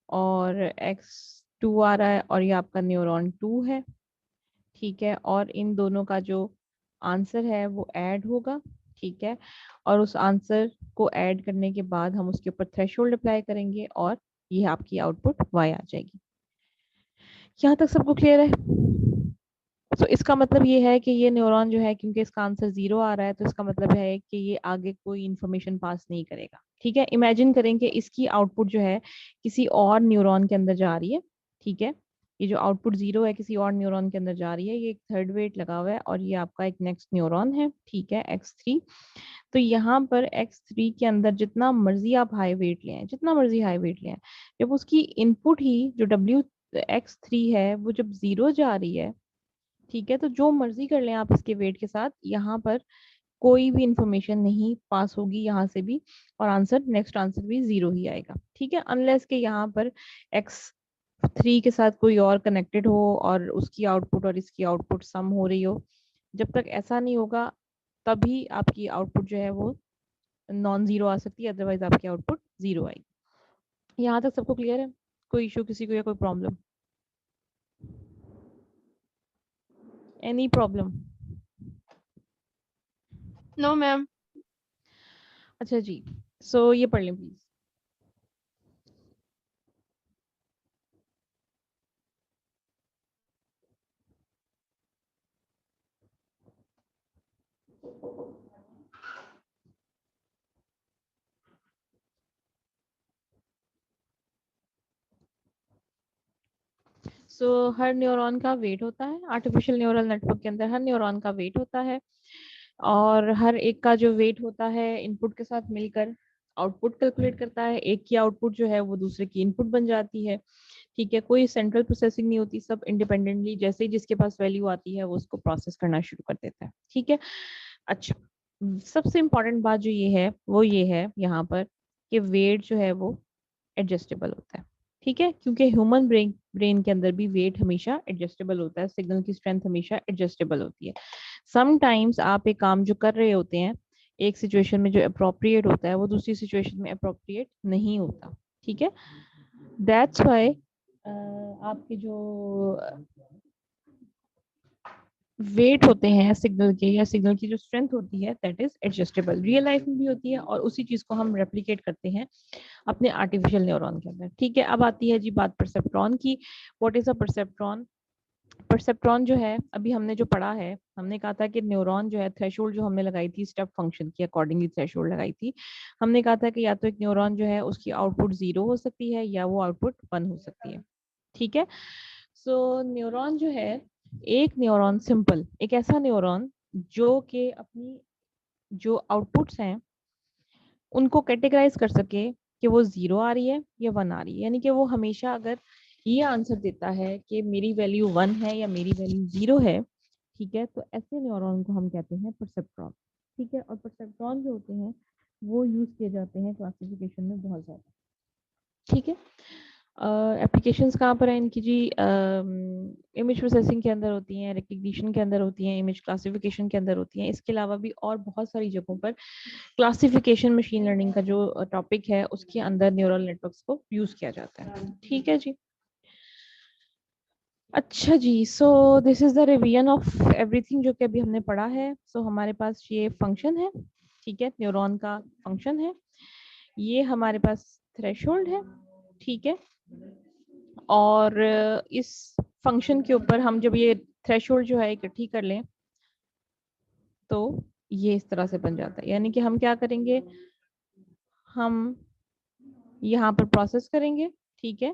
और X2 आ रहा है, और ये आपका न्यूरॉन 2 है, ठीक है। और इन दोनों का जो आंसर है वो ऐड होगा, ठीक है। और उस आंसर को ऐड करने के बाद हम उसके ऊपर थ्रेशोल्ड अप्लाई करेंगे और ये आपकी आउटपुट y आ जाएगी। यहाँ तक सबको क्लियर है? तो इसका मतलब ये है कि ये न्यूरॉन जो है, क्योंकि इसका आंसर 0 आ रहा है, तो इसका मतलब है कि ये आगे कोई इंफॉर्मेशन पास नहीं करेगा, ठीक है। इमेजिन करें कि इसकी आउटपुट जो है किसी और न्यूरॉन के अंदर जा रही है, ठीक है। ये जो आउटपुट 0 है किसी और न्यूरॉन के अंदर जा रही है, ये एक थर्ड वेट लगा हुआ है, और ये आपका एक नेक्स्ट न्यूरॉन है, ठीक है, X3। तो यहाँ पर X3 के अंदर जितना मर्जी आप हाई वेट लें, जितना मर्जी हाई वेट लें, जब उसकी इनपुट ही जो X3 है वो जब 0 जा रही है, ठीक है, तो जो मर्जी कर लें आप इसके वेट के साथ, यहाँ पर कोई भी इंफॉर्मेशन नहीं पास होगी यहाँ से भी, और आंसर नेक्स्ट आंसर भी 0 ही आएगा, ठीक है। अनलेस के यहाँ पर X3 के साथ कोई और कनेक्टेड हो और उसकी आउटपुट और इसकी आउटपुट सम हो रही हो। जब तक ऐसा नहीं होगा तभी आपकी आउटपुट जो है वो नॉन जीरो आ सकती है, अदरवाइज आपकी आउटपुट 0 आएगी। यहाँ तक सबको क्लियर है? कोई इशू किसी को या कोई problem? Any problem? No ma'am. अच्छा जी, सो ये पढ़ लें प्लीज। सो हर न्यूरॉन का वेट होता है, आर्टिफिशियल न्यूरल नेटवर्क के अंदर हर न्यूरॉन का वेट होता है, और हर एक का जो वेट होता है इनपुट के साथ मिलकर आउटपुट कैलकुलेट करता है। एक की आउटपुट जो है वो दूसरे की इनपुट बन जाती है, ठीक है। कोई सेंट्रल प्रोसेसिंग नहीं होती, सब इंडिपेंडेंटली जैसे ही जिसके पास वैल्यू आती है वो उसको प्रोसेस करना शुरू कर देता है, ठीक है। अच्छा, सबसे इम्पोर्टेंट बात जो ये है वो ये है यहाँ पर कि वेट जो है वो एडजस्टेबल होता है, ठीक है, क्योंकि ह्यूमन ब्रेन के अंदर भी वेट हमेशा एडजस्टेबल होता है, सिग्नल की स्ट्रेंथ हमेशा एडजस्टेबल होती है। समटाइम्स आप एक काम जो कर रहे होते हैं एक सिचुएशन में जो अप्रोप्रिएट होता है वो दूसरी सिचुएशन में अप्रोप्रिएट नहीं होता, ठीक है। दैट्स व्हाई आपके जो वेट होते हैं सिग्नल के या सिग्नल की जो स्ट्रेंथ होती है that is adjustable, real life में भी होती है, और उसी चीज को हम रेप्लिकेट करते हैं अपने आर्टिफिशियल न्यूरॉन के अंदर, ठीक है। अब आती है जी बात परसेप्ट्रॉन की। What is a perceptron? Perceptron जो है अभी हमने जो पढ़ा है, हमने कहा था कि न्यूरॉन जो है थ्रेशोल्ड जो हमने लगाई थी स्टेप फंक्शन की अकॉर्डिंगली थ्रेशोल्ड लगाई थी, हमने कहा था कि या तो एक न्यूरॉन जो है उसकी आउटपुट 0 हो सकती है या वो आउटपुट 1 हो सकती है, ठीक है। सो न्यूरॉन जो है, एक न्यूरॉन सिंपल एक ऐसा न्यूरॉन जो कि अपनी जो आउटपुट्स हैं उनको कैटेगराइज कर सके कि वो 0 आ रही है या 1 आ रही है, यानी कि वो हमेशा अगर ये आंसर देता है कि मेरी वैल्यू 1 है या मेरी वैल्यू 0 है, ठीक है, तो ऐसे न्यूरॉन को हम कहते हैं परसेप्ट्रॉन, ठीक है। और परसेप्ट्रॉन जो होते हैं वो यूज किए जाते हैं क्लासिफिकेशन में बहुत ज्यादा, ठीक है। एप्लीकेशंस कहाँ पर है इनकी जी? इमेज प्रोसेसिंग के अंदर होती हैं, रिकग्निशन के अंदर होती हैं, इमेज क्लासिफिकेशन के अंदर होती हैं। इसके अलावा भी और बहुत सारी जगहों पर क्लासिफिकेशन मशीन लर्निंग का जो टॉपिक है उसके अंदर न्यूरल नेटवर्क्स को यूज किया जाता है। ठीक है जी। अच्छा जी, so this is the revision of everything जो कि अभी हमने पढ़ा है। सो हमारे पास ये फंक्शन है, ठीक है, न्यूरॉन का फंक्शन है। ये हमारे पास थ्रेशोल्ड है, ठीक है। और इस फंक्शन के ऊपर हम जब ये थ्रेशोल्ड जो है इकट्ठी कर लें तो ये इस तरह से बन जाता है। यानी कि हम क्या करेंगे, हम यहाँ पर प्रोसेस करेंगे, ठीक है,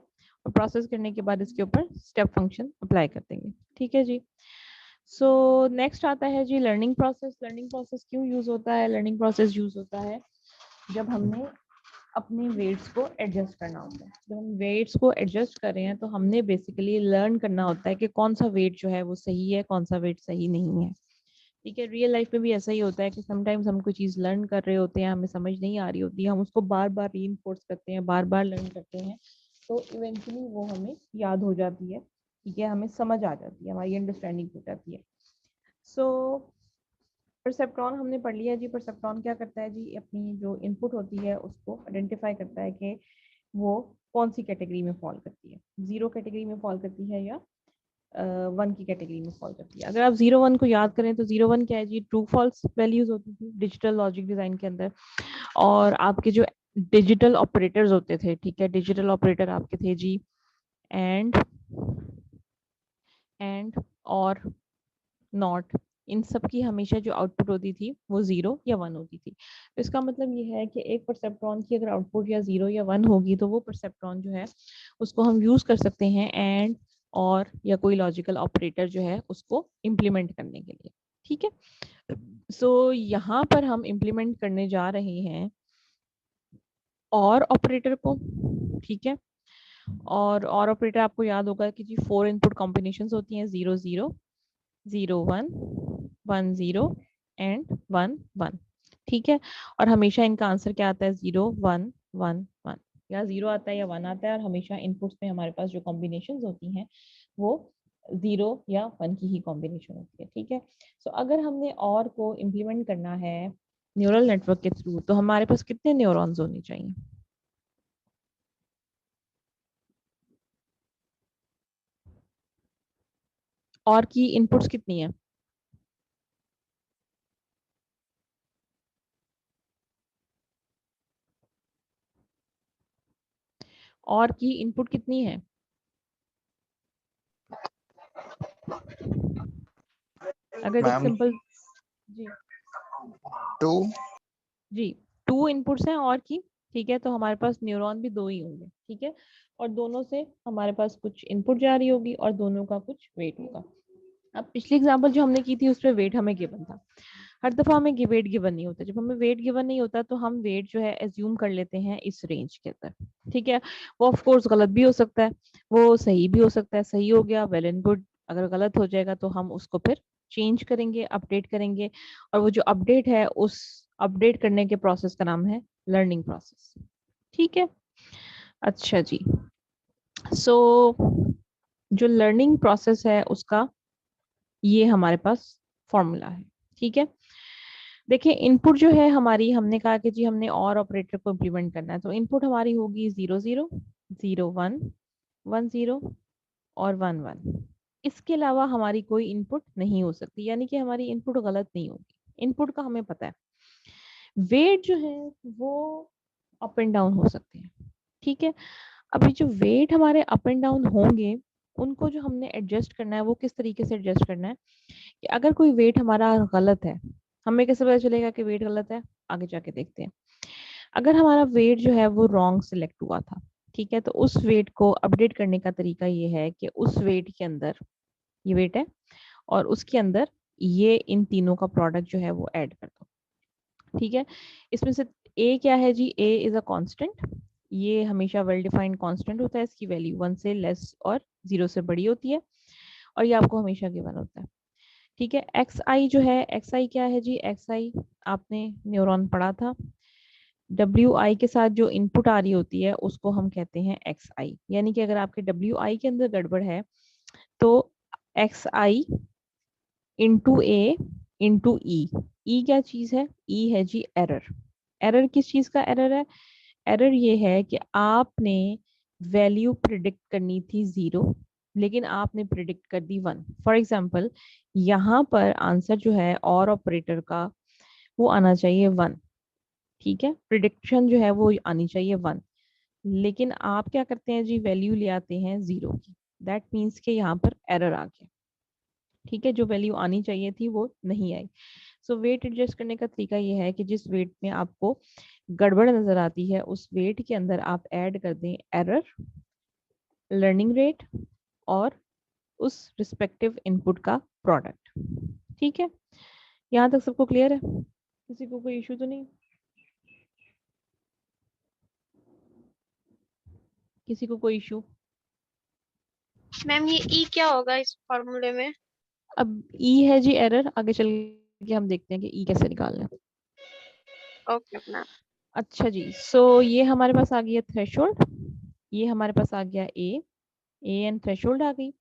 और प्रोसेस करने के बाद इसके ऊपर स्टेप फंक्शन अप्लाई कर देंगे। ठीक है जी। सो नेक्स्ट आता है जी लर्निंग प्रोसेस। लर्निंग प्रोसेस क्यों यूज होता है? लर्निंग प्रोसेस यूज होता है जब हमने अपने वेट्स को एडजस्ट करना होता है। जब हम वेट्स को एडजस्ट कर रहे हैं तो हमने बेसिकली लर्न करना होता है कि कौन सा वेट जो है वो सही है, कौन सा वेट सही नहीं है। ठीक है, रियल लाइफ में भी ऐसा ही होता है कि समटाइम्स हम कोई चीज़ लर्न कर रहे होते हैं, हमें समझ नहीं आ रही होती है, हम उसको बार बार रीइंफोर्स करते हैं, बार बार लर्न करते हैं, तो इवेंचुअली वो हमें याद हो जाती है। ठीक है, हमें समझ आ जाती है, हमारी अंडरस्टैंडिंग हो जाती है। सो परसेप्ट्रॉन हमने पढ़ लिया जी। परसेप्ट्रॉन क्या करता है जी? अपनी जो इनपुट होती है उसको आइडेंटिफाई करता है कि वो कौन सी कैटेगरी में फॉल करती है, 0 कैटेगरी में फॉल करती है या 1 की कैटेगरी में फॉल करती है। अगर आप 0 1 को याद करें तो 0 1 क्या है जी? ट्रू फॉल्स वैल्यूज होती थी डिजिटल लॉजिक डिजाइन के अंदर। और आपके जो डिजिटल ऑपरेटर्स होते थे, ठीक है, डिजिटल ऑपरेटर आपके थे जी एंड और नॉट। इन सब की हमेशा जो आउटपुट होती थी वो 0 या 1 होती थी। तो इसका मतलब ये है कि एक परसेप्ट्रॉन की अगर आउटपुट या 0 या 1 होगी तो वो परसेप्ट्रॉन जो है उसको हम यूज कर सकते हैं एंड और या कोई लॉजिकल ऑपरेटर जो है उसको इम्प्लीमेंट करने के लिए। ठीक है, सो यहाँ पर हम इम्प्लीमेंट करने जा रहे हैं और ऑपरेटर को। ठीक है, और ऑपरेटर आपको याद होगा कि जी 4 इनपुट कॉम्बिनेशंस होती हैं, 0 0 0 1 1 0 एंड 1 1। ठीक है, और हमेशा इनका आंसर क्या आता है? 0 1 1 1, या 0 आता है या 1 आता है। और हमेशा इनपुट्स में हमारे पास जो कॉम्बिनेशंस होती हैं वो 0 या 1 की ही कॉम्बिनेशन होती है। ठीक है, सो अगर हमने और को इम्प्लीमेंट करना है न्यूरल नेटवर्क के थ्रू तो हमारे पास कितने न्यूरॉन्स होने चाहिए? और की इनपुट्स कितनी है? और की इनपुट कितनी है? अगर एक मैम सिंपल जी 2 जी 2 इनपुट्स हैं और की। ठीक है, तो हमारे पास न्यूरॉन भी 2 ही होंगे। ठीक है, और दोनों से हमारे पास कुछ इनपुट जा रही होगी और दोनों का कुछ वेट होगा। अब पिछली एग्जांपल जो हमने की थी उस पर वेट हमें गिवन था। हर दफा हमें वेट गिवन नहीं होता। जब हमें वेट गिवन नहीं होता तो हम वेट जो है एज्यूम कर लेते हैं इस रेंज के अंदर। ठीक है, वो ऑफ कोर्स गलत भी हो सकता है, वो सही भी हो सकता है। सही हो गया वेल एंड गुड, अगर गलत हो जाएगा तो हम उसको फिर चेंज करेंगे, अपडेट करेंगे। और वो जो अपडेट है उस अपडेट करने के प्रोसेस का नाम है लर्निंग प्रोसेस। ठीक है, अच्छा जी। सो जो लर्निंग प्रोसेस है उसका ये हमारे पास फॉर्मूला है। ठीक है, देखिए इनपुट जो है हमारी, हमने कहा कि जी हमने और ऑपरेटर को इम्प्लीमेंट करना है तो इनपुट हमारी होगी 0 0 0 1 1 0 और 1 1। इसके अलावा हमारी कोई इनपुट नहीं हो सकती, यानी कि हमारी इनपुट गलत नहीं होगी। इनपुट का हमें पता है। वेट जो है वो अप एंड डाउन हो सकते हैं। ठीक है, अभी जो वेट हमारे अप एंड डाउन होंगे उनको जो हमने एडजस्ट करना है वो किस तरीके से एडजस्ट करना है कि अगर कोई वेट हमारा गलत है, हमें कैसे पता चलेगा कि वेट गलत है? आगे जाके देखते हैं। अगर हमारा वेट जो है वो रॉन्ग सिलेक्ट हुआ था, ठीक है, तो उस वेट को अपडेट करने का तरीका ये है कि उस वेट के अंदर ये वेट है और उसके अंदर ये इन तीनों का प्रोडक्ट जो है वो ऐड कर दो। ठीक है, इसमें से ए क्या है जी? ए इज अ कांस्टेंट। ये हमेशा वेल डिफाइंड कांस्टेंट होता है, इसकी वैल्यू 1 से लेस और 0 से बड़ी होती है और ये आपको हमेशा गिवन होता है। ठीक है, एक्स आई जो है, एक्स आई क्या है जी? एक्स आई आपने न्यूरॉन पढ़ा था। WI के साथ जो इनपुट आ रही होती है उसको हम कहते हैं XI। यानी कि अगर आपके WI के अंदर गड़बड़ है तो XI into A into E। E क्या चीज है? E है जी एरर। एरर किस चीज का एरर है? एरर ये है कि आपने वैल्यू प्रिडिक्ट करनी थी 0 लेकिन आपने प्रिडिक्ट कर दी 1। फॉर एग्जाम्पल यहाँ पर आंसर जो है और ऑपरेटर का वो आना चाहिए 1, ठीक है, प्रिडिक्शन जो है वो आनी चाहिए 1, लेकिन आप क्या करते हैं जी, वैल्यू ले आते हैं 0 की। दैट मीन्स के यहाँ पर एरर आ गया, ठीक है, जो वैल्यू आनी चाहिए थी वो नहीं आई। सो वेट एडजस्ट करने का तरीका ये है कि जिस वेट में आपको गड़बड़ नजर आती है उस वेट के अंदर आप ऐड कर दें एरर, लर्निंग रेट और उस रिस्पेक्टिव इनपुट का प्रोडक्ट। ठीक है, यहाँ तक सबको क्लियर है? किसी को कोई इशू तो नहीं? किसी को कोई इशू? मैम ये ई क्या होगा इस फॉर्मूले में? अब ई है जी एरर, आगे चल के हम देखते हैं कि ई कैसे निकालना है। Okay ma'am. अच्छा जी, सो ये हमारे पास आ गया थ्रेशोल्ड, ये हमारे पास आ गया ए एंड थ्रेशोल्ड आ गई।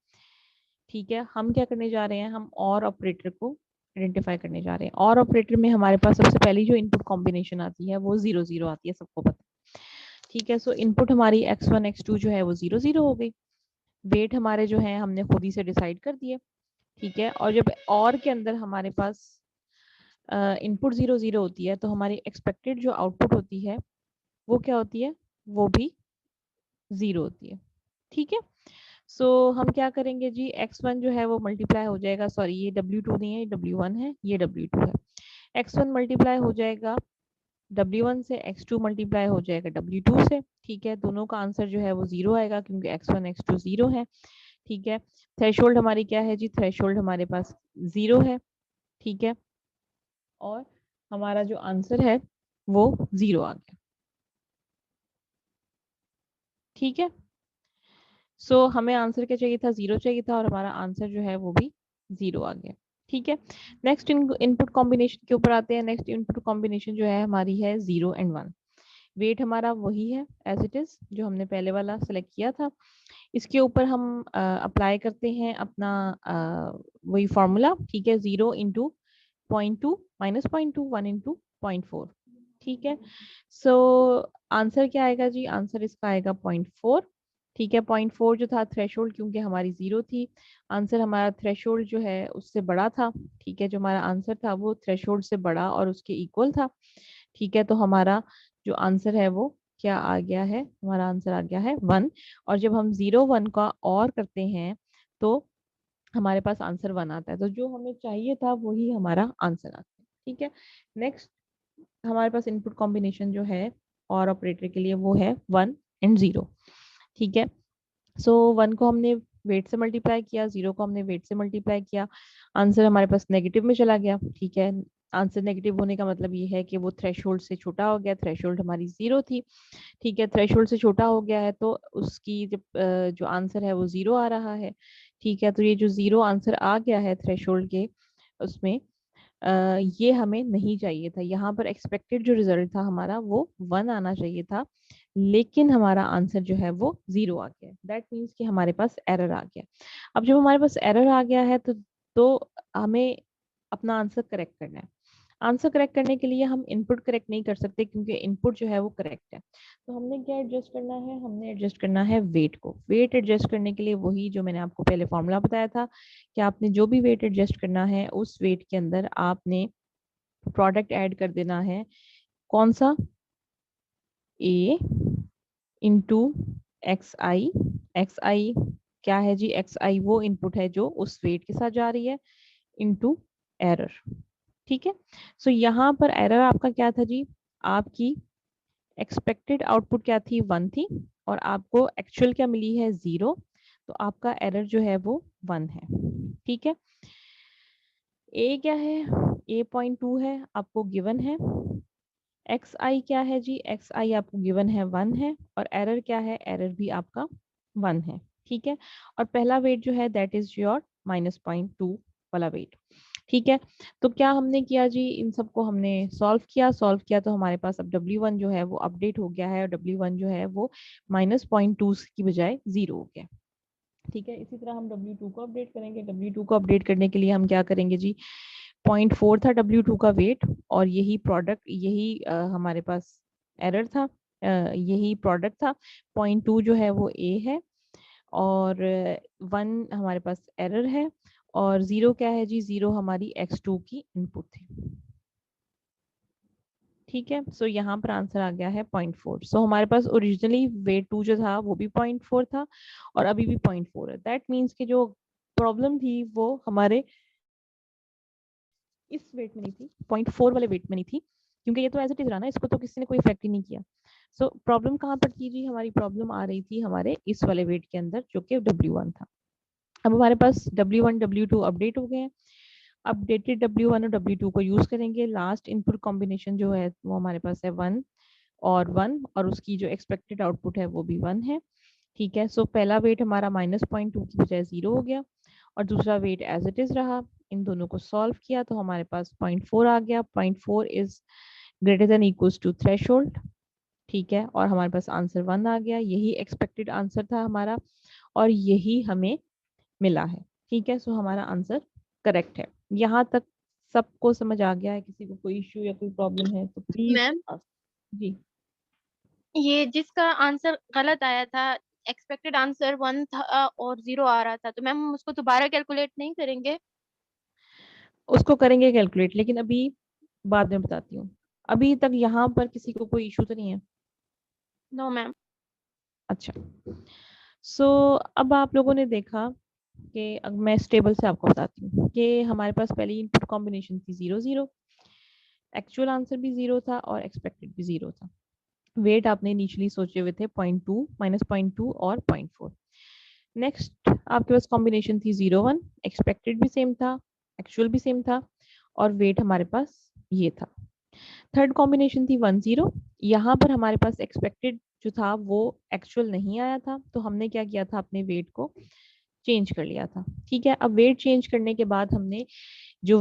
ठीक है, हम क्या करने जा रहे हैं, हम और ऑपरेटर को आइडेंटिफाई करने जा रहे हैं। और ऑपरेटर में हमारे पास सबसे पहली जो इनपुट कॉम्बिनेशन आती है वो 0 0 आती है, सबको पता है। ठीक है, सो इनपुट हमारी x1 x2 जो है वो 0 0 हो गई। वेट हमारे जो है हमने खुद ही से डिसाइड कर दिए। ठीक है, और जब और के अंदर हमारे पास इनपुट 0 0 होती है तो हमारी एक्सपेक्टेड जो आउटपुट होती है वो क्या होती है, वो भी 0 होती है। ठीक है, सो हम क्या करेंगे जी, x1 जो है वो मल्टीप्लाई हो जाएगा, सॉरी ये W2 नहीं है, ये W1 है, ये W2 है। x1 मल्टीप्लाई हो जाएगा W1 से, x2 मल्टीप्लाई हो जाएगा W2 से। ठीक है, दोनों का आंसर जो है वो 0 आएगा क्योंकि x1 x2 0 है। ठीक है, थ्रेशोल्ड हमारी क्या है जी, थ्रेशोल्ड हमारे पास 0 है। ठीक है, और हमारा जो आंसर है वो 0 आ गया। ठीक है, सो हमें आंसर क्या चाहिए था, 0 चाहिए था, और हमारा आंसर जो है वो भी 0 आ गया। ठीक है, नेक्स्ट इनपुट कॉम्बिनेशन के ऊपर आते हैं। नेक्स्ट इनपुट कॉम्बिनेशन जो है हमारी है 0 एंड 1। वेट हमारा वही है एज इट इज जो हमने पहले वाला सेलेक्ट किया था। इसके ऊपर हम अप्लाई करते हैं अपना वही फॉर्मूला। ठीक है, 0 इंटू 0.2 माइनस 0.2, 1 इंटू 0.4। ठीक है, सो आंसर क्या आएगा जी, आंसर इसका आएगा 0.4। ठीक है, 0.4 जो था थ्रेशोल्ड, क्योंकि हमारी 0 थी, आंसर हमारा थ्रेशोल्ड जो है उससे बड़ा था। ठीक है, जो हमारा आंसर था वो थ्रेशोल्ड से बड़ा और उसके इक्वल था। ठीक है, तो हमारा जो आंसर है वो क्या आ गया है, हमारा आंसर आ गया है 1। और जब हम 0 1 का और करते हैं तो हमारे पास आंसर 1 आता है। तो जो हमें चाहिए था वही हमारा आंसर आता है। ठीक है, नेक्स्ट हमारे पास इनपुट कॉम्बिनेशन जो है और ऑपरेटर के लिए वो है 1 एंड 0। ठीक है, सो 1 को हमने वेट से मल्टीप्लाई किया, 0 को हमने वेट से मल्टीप्लाई किया, आंसर हमारे पास नेगेटिव में चला गया। ठीक है, आंसर नेगेटिव होने का मतलब ये है कि वो थ्रेशोल्ड से छोटा हो गया। थ्रेशोल्ड हमारी 0 थी। ठीक है, थ्रेशोल्ड से छोटा हो गया है तो उसकी जब जो आंसर है वो 0 आ रहा है। ठीक है, तो ये जो 0 आंसर आ गया है थ्रेशोल्ड के उसमें, ये हमें नहीं चाहिए था। यहाँ पर एक्सपेक्टेड जो रिजल्ट था हमारा वो 1 आना चाहिए था, लेकिन हमारा आंसर जो है वो 0 आ गया। दैट मीन्स कि हमारे पास एरर आ गया। अब जब हमारे पास एरर आ गया है तो हमें अपना आंसर करेक्ट करना है। आंसर करेक्ट करने के लिए हम इनपुट करेक्ट नहीं कर सकते क्योंकि इनपुट जो है वो करेक्ट है। तो हमने क्या एडजस्ट करना है, हमने एडजस्ट करना है वेट को। वेट एडजस्ट करने के लिए वही जो मैंने आपको पहले फॉर्मूला बताया था कि आपने जो भी वेट एडजस्ट करना है उस वेट के अंदर आपने प्रोडक्ट ऐड कर देना है। कौन सा? ए इंटू एक्स आई। एक्स आई क्या है जी, एक्स आई वो इनपुट है जो उस वेट के साथ जा रही है, इंटू एरर। ठीक है, सो यहाँ पर एरर आपका क्या था जी, आपकी एक्सपेक्टेड आउटपुट क्या थी, 1 थी, और आपको एक्चुअल क्या मिली है, 0। तो आपका एरर जो है वो 1 है। ठीक है, ए क्या है, ए 0.2 है, आपको गिवन है। एक्स आई क्या है जी, एक्स आई आपको गिवन है 1 है, और एरर क्या है, एरर भी आपका 1 है। ठीक है, और पहला वेट जो है दैट इज योर -0.2 वाला वेट। ठीक है, तो क्या हमने किया जी, इन सबको हमने सॉल्व किया तो हमारे पास अब W1 जो है वो अपडेट हो गया है और W1 जो है वो -0.2 की बजाय 0 हो गया। ठीक है, इसी तरह हम W2 को अपडेट करेंगे। W2 को अपडेट करने के लिए हम क्या करेंगे जी, 0.4 था W2 का वेट और यही प्रोडक्ट, यही हमारे पास एरर था, यही प्रोडक्ट था। 0.2 जो है वो A है और 1 हमारे पास एरर है और 0 क्या है जी, 0 हमारी x2 की इनपुट थी। ठीक है, सो यहाँ पर आंसर आ गया है 0.4। सो हमारे पास ओरिजिनली वेट 2 जो था वो भी 0.4 था और अभी भी 0.4 है। दैट मीन्स कि जो प्रॉब्लम थी वो हमारे इस वेट में नहीं थी, 0.4 वाले वेट में नहीं थी, क्योंकि ये तो एज इट इज रहा ना, इसको तो किसी ने कोई इफेक्ट ही नहीं किया। सो प्रॉब्लम कहाँ पर थी जी, हमारी प्रॉब्लम आ रही थी हमारे इस वाले वेट के अंदर जो कि W1 था। अब हमारे पास W1 W2 अपडेट हो गए हैं। अपडेटेड W1 और W2 को यूज करेंगे। लास्ट इनपुट कॉम्बिनेशन जो है वो हमारे पास है 1 और 1 और उसकी जो एक्सपेक्टेड आउटपुट है वो भी 1 है। ठीक है, सो पहला वेट हमारा -0.2 की बजाय 0 हो गया और दूसरा वेट एज इट इज रहा। इन दोनों को सॉल्व किया तो हमारे पास 0.4 आ गया। 0.4 is greater than equals to threshold. ठीक है, और हमारे पास आंसर 1 आ गया। यही एक्सपेक्टेड आंसर था हमारा और यही हमें मिला है। ठीक है, सो हमारा आंसर करेक्ट है। यहाँ तक सबको समझ आ गया है? किसी को कोई इश्यू या कोई प्रॉब्लम है तो प्लीज मैम जी। ये जिसका आंसर गलत आया था, एक्सपेक्टेड आंसर 1 था और 0 आ रहा था, तो मैम हम उसको दोबारा कैलकुलेट नहीं करेंगे? उसको करेंगे कैलकुलेट, लेकिन अभी बाद में बताती हूँ। अभी तक यहाँ पर किसी को कोई इशू तो नहीं है? No ma'am. अच्छा, सो अब आप लोगों ने देखा कि अब मैं स्टेबल से आपको बताती हूँ कि हमारे पास पहली इनपुट कॉम्बिनेशन थी 0 0, एक्चुअल आंसर भी 0 था और एक्सपेक्टेड भी 0 था। वेट आपने इनिशियली सोचे हुए थे 0.2 -0.2 और 0.4। नेक्स्ट आपके पास कॉम्बिनेशन थी 0 1, एक्सपेक्टेड भी सेम था, एक्चुअल भी सेम था और वेट हमारे पास ये था। थर्ड कॉम्बिनेशन थी 1 0, यहाँ पर हमारे पास एक्सपेक्टेड जो था वो एक्चुअल नहीं आया था, तो हमने क्या किया था, अपने वेट को चेंज कर लिया था। ठीक है, अब वेट चेंज करने के बाद हमने जो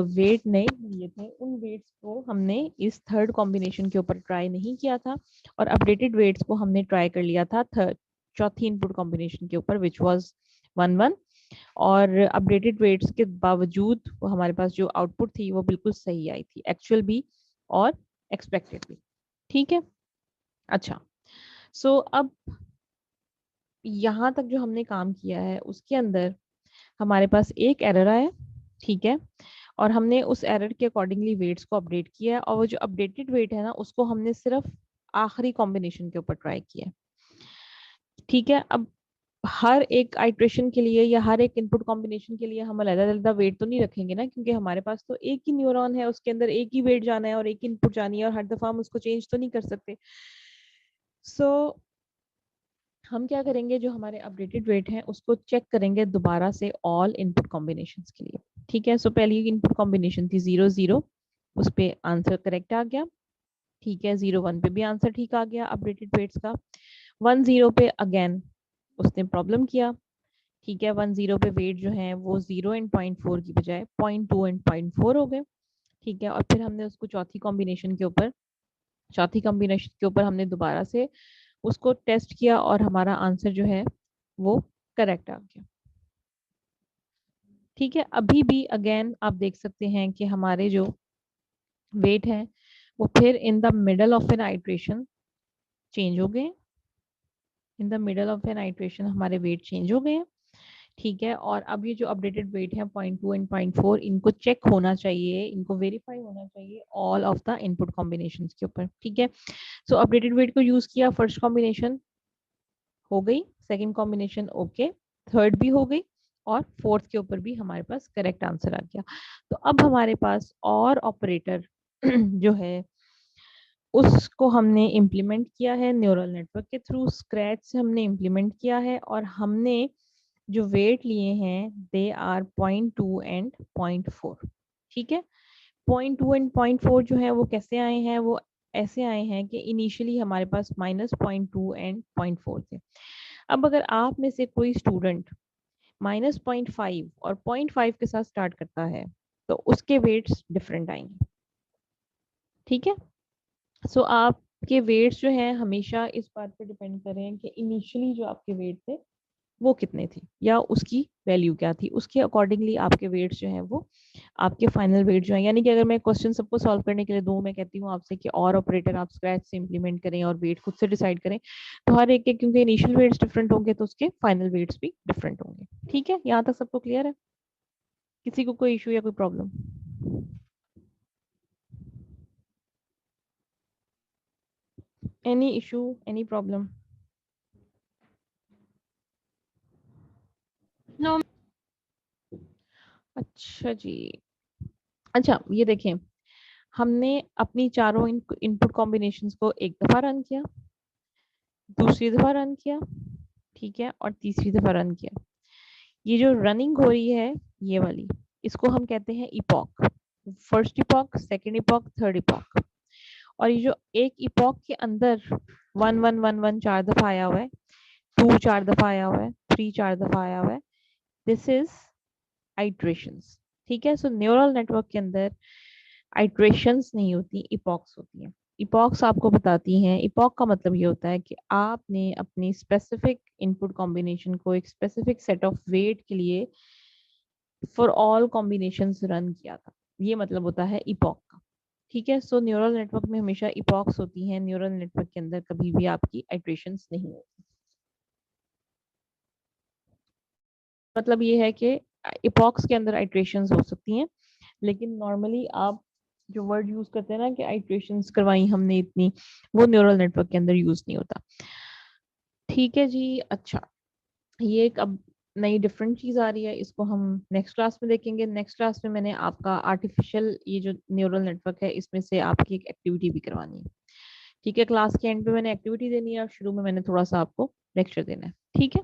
वेट नए लिए थे उन वेट्स को हमने इस थर्ड कॉम्बिनेशन के ऊपर ट्राई नहीं किया था और अपडेटेड वेट्स को हमने ट्राई कर लिया था चौथी इनपुट कॉम्बिनेशन के ऊपर विच वाज 1 1 और अपडेटेड वेट्स के बावजूद वो हमारे पास जो आउटपुट थी वो बिल्कुल सही आई थी, एक्चुअल भी और एक्सपेक्टेड भी। ठीक है, अच्छा, सो अब यहाँ तक जो हमने काम किया है उसके अंदर हमारे पास एक एरर आया। ठीक है, और हमने उस एरर के अकॉर्डिंगली वेट्स को अपडेट किया है और वो जो अपडेटेड वेट है ना उसको हमने सिर्फ आखिरी कॉम्बिनेशन के ऊपर ट्राई किया है। ठीक है, अब हर एक आइट्रेशन के लिए या हर एक इनपुट कॉम्बिनेशन के लिए हम अलग-अलग वेट तो नहीं रखेंगे ना, क्योंकि हमारे पास तो एक ही न्यूरॉन है, उसके अंदर एक ही वेट जाना है और एक इनपुट जानी है और हर दफा हम उसको चेंज तो नहीं कर सकते। सो हम क्या करेंगे, जो हमारे अपडेटेड वेट है उसको चेक करेंगे दोबारा से ऑल इनपुट कॉम्बिनेशंस के लिए। ठीक है, सो पहली इनपुट कॉम्बिनेशन थी 0 0, उस पे आंसर करेक्ट आ गया। ठीक है, 0 1 पे भी आंसर ठीक आ गया अपडेटेड वेट्स का। 1 0 पे अगेन उसने प्रॉब्लम किया। ठीक है, 1 0 पे वेट जो है वो 0 एंड 0.4 की बजाय 0.2 एंड 0.4 हो गए। ठीक है, और फिर हमने उसको चौथी कॉम्बिनेशन के ऊपर हमने दोबारा से उसको टेस्ट किया और हमारा आंसर जो है वो करेक्ट आ गया। ठीक है, अभी भी अगेन आप देख सकते हैं कि हमारे जो वेट है वो फिर in the middle of an iteration change हो गए। In the middle of an iteration हमारे वेट चेंज हो गए। ठीक है, और अब ये जो अपडेटेड वेट है 0.2 एंड 0.4 इनको चेक होना चाहिए, इनको वेरीफाई होना चाहिए all of the input combination के ऊपर। ठीक है, सो अपडेटेड वेट को यूज किया, फर्स्ट कॉम्बिनेशन हो गई, सेकंड कॉम्बिनेशन ओके, थर्ड भी हो गई और फोर्थ के ऊपर भी हमारे पास करेक्ट आंसर आ गया। तो अब हमारे पास और ऑपरेटर जो है उसको हमने इम्प्लीमेंट किया है न्यूरल नेटवर्क के थ्रू, स्क्रैच से हमने इम्प्लीमेंट किया है और हमने जो वेट लिए हैं दे आर 0.2 एंड 0.4। ठीक है, 0.2 एंड 0.4 जो है वो कैसे आए हैं, वो ऐसे आए हैं कि इनिशियली हमारे पास -0.2 एंड 0.4 थे। अब अगर आप में से कोई स्टूडेंट -0.5 और 0.5 के साथ स्टार्ट करता है तो उसके वेट्स डिफरेंट आएंगे। ठीक है, सो आपके वेट्स जो हैं हमेशा इस बात पे डिपेंड कर रहे हैं कि इनिशियली जो आपके वेट थे वो कितने थे या उसकी वैल्यू क्या थी, उसके अकॉर्डिंगली आपके वेट्स जो हैं वो आपके फाइनल वेट जो है। यानी कि अगर मैं क्वेश्चन सबको सॉल्व करने के लिए दूं, मैं कहती हूँ आपसे कि और ऑपरेटर आप स्क्रैच से इंप्लीमेंट करें और वेट खुद से डिसाइड करें, तो हर एक के क्योंकि इनिशियल वेट्स डिफरेंट होंगे तो उसके फाइनल वेट्स भी डिफरेंट होंगे। ठीक है, यहाँ तक सबको क्लियर है? किसी को कोई इशू या कोई problem? Any issue, any problem? No. अच्छा जी, अच्छा ये देखें, हमने अपनी चारों इनपुट कॉम्बिनेशंस को एक दफा रन किया, दूसरी दफा रन किया, ठीक है, और तीसरी दफा रन किया। ये जो रनिंग हो रही है ये वाली, इसको हम कहते हैं epoch. First epoch, second epoch, third epoch. और ये जो एक इपॉक के अंदर 1 1 1 1 4 दफा आया हुआ है, 2 4 दफा आया हुआ है, 3 4 दफा आया हुआ है, दिस इज आइट्रेशंस। ठीक है, सो न्यूरल नेटवर्क के अंदर आइट्रेशंस नहीं होती, इपॉक्स होती हैं। इपॉक्स आपको बताती हैं, इपॉक का मतलब ये होता है कि आपने अपनी स्पेसिफिक इनपुट कॉम्बिनेशन को एक स्पेसिफिक सेट ऑफ वेट के लिए फॉर ऑल कॉम्बिनेशंस रन किया था, ये मतलब होता है इपॉक का। ठीक है, सो न्यूरल नेटवर्क में हमेशा इपॉक्स होती हैं, न्यूरल नेटवर्क के अंदर कभी भी आपकी आइट्रेशंस नहीं होती। मतलब ये है कि इपॉक्स के अंदर आइट्रेशंस हो सकती हैं, लेकिन नॉर्मली आप जो वर्ड यूज करते हैं ना कि आइट्रेशंस करवाई हमने इतनी, वो न्यूरल नेटवर्क के अंदर यूज नहीं होता। ठीक है जी, अच्छा ये एक अब नई डिफरेंट चीज आ रही है, इसको हम नेक्स्ट क्लास में देखेंगे। नेक्स्ट क्लास में मैंने आपका आर्टिफिशियल ये जो न्यूरल नेटवर्क है इसमें से आपकी एक एक्टिविटी भी करवानी है। ठीक है, क्लास के एंड पे मैंने एक्टिविटी देनी है और शुरू में मैंने थोड़ा सा आपको लेक्चर देना है। ठीक है,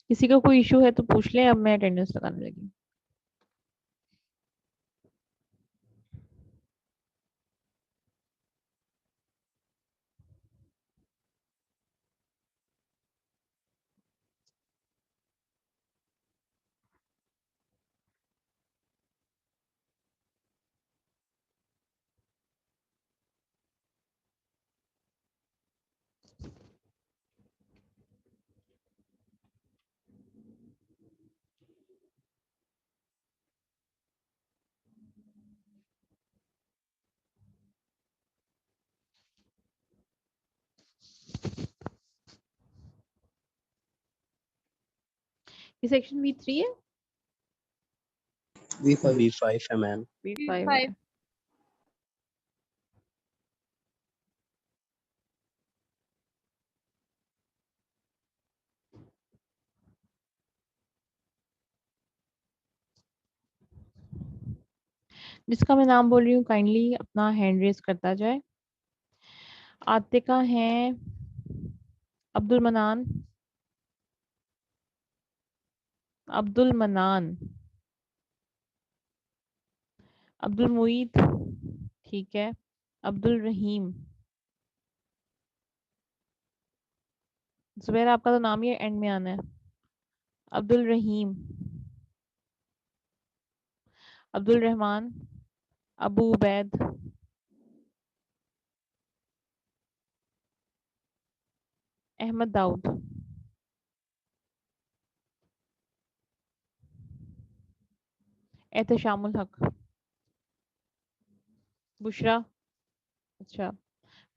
किसी का कोई इशू है तो पूछ लें, अब मैं अटेंडेंस लगाने लगी। ये सेक्शन V3 है, V5 है मैम। V5 है। जिसका मैं नाम बोल रही हूँ काइंडली अपना हैंड रेज करता जाए। आतिका हैं, अब्दुल मनान, अब्दुल मनान, अब्दुल मुईद, ठीक है, अब्दुल रहीम। जुबैर आपका तो नाम ही एंड में आना है। अब्दुल रहीम, अब्दुल रहमान, अबू उबैद, अहमद दाऊद, एहतशामुल हक, बुशरा, अच्छा,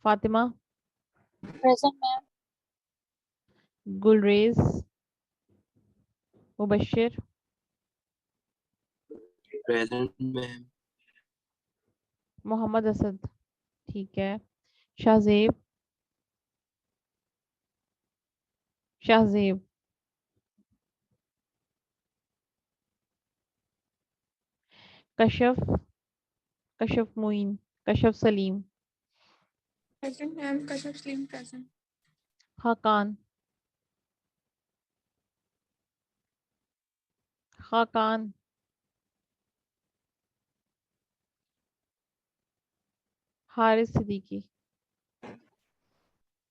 Fatima, present ma'am. Gulrez, Mubashir, present ma'am. Mohammad Asad, ठीक है, Shahzeb, Shahzeb, Kashaf, Kashaf Muin, Kashaf Saleem, present ma'am. Kashaf Saleem present. Khaqan, Khaqan, Haris Siddiqui,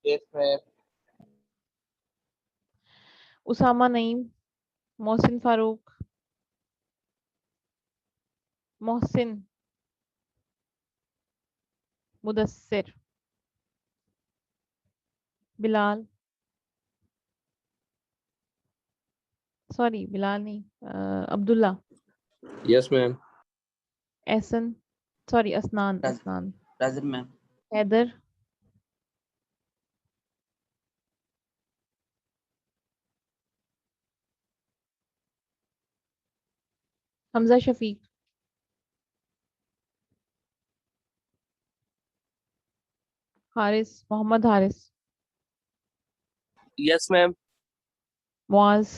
Yes, ma'am. Usama Naeem, Mohsin Farooq, Mohsin, Mudassir, Bilal, sorry Bilal नहीं, Abdullah, Yes, ma'am. Ehsan, sorry Asnan, Present. Asnan, Present, ma'am. Haider, Hamza Shafiq, Haris, Mohammad Haris, Yes, ma'am. Muaz,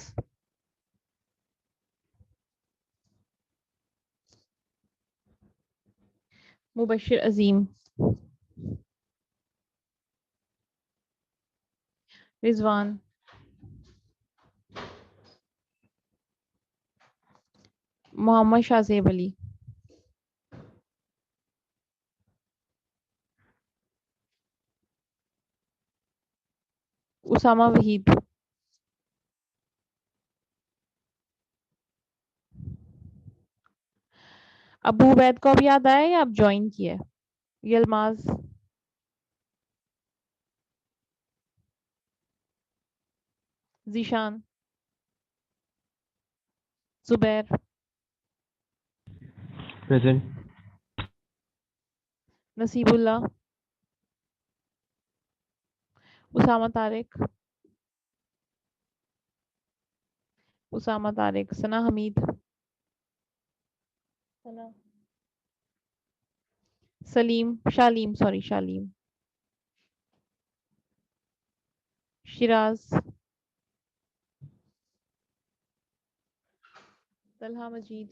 Mubashir Azeem, Rizwan, Mohammad Shahzeb Ali, Usama Waheed, Abu Ubaid को अब याद आया या अब ज्वाइन किया है? यलमाज, जीशान, जुबैर, प्रेजेंट। नसीबुल्लाह, उसामा तारिक, उसामा तारिक, सना हमीद, सना, सलीम, शालीम, सॉरी शालीम, शिराज, तलहा मजीद,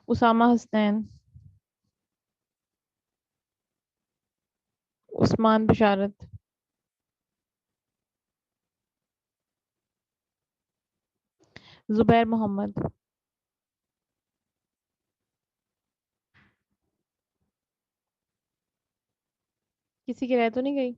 उसामा हसनैन, उस्मान बशारत, जुबैर मोहम्मद, किसी की रह तो नहीं गई?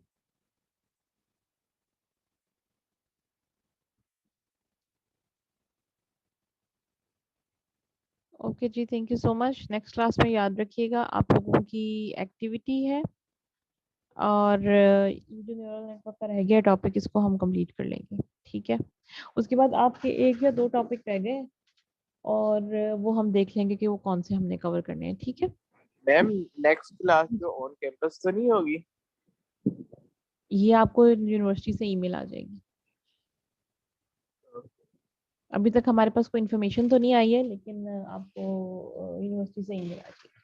ओके जी, thank you so much. Next class में याद रखिएगा आप लोगों की एक्टिविटी है और ये जो न्यूरल नेटवर्क का रह गया टॉपिक इसको हम कंप्लीट कर लेंगे, ठीक है। उसके बाद आपके 1 या 2 टॉपिक रह गए और वो हम देख लेंगे कि वो कौन से हमने कवर करने हैं, ठीक है। मैम नेक्स्ट क्लास जो ऑन कैंपस तो नहीं होगी? ये आपको यूनिवर्सिटी से ईमेल आ जाएगी। अभी तक हमारे पास कोई इन्फॉर्मेशन तो नहीं आई है लेकिन आपको यूनिवर्सिटी से ईमेल आ जाएगी।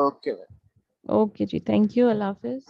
Okay ma'am. ओके जी, थैंक यू, अल्लाह हाफिज।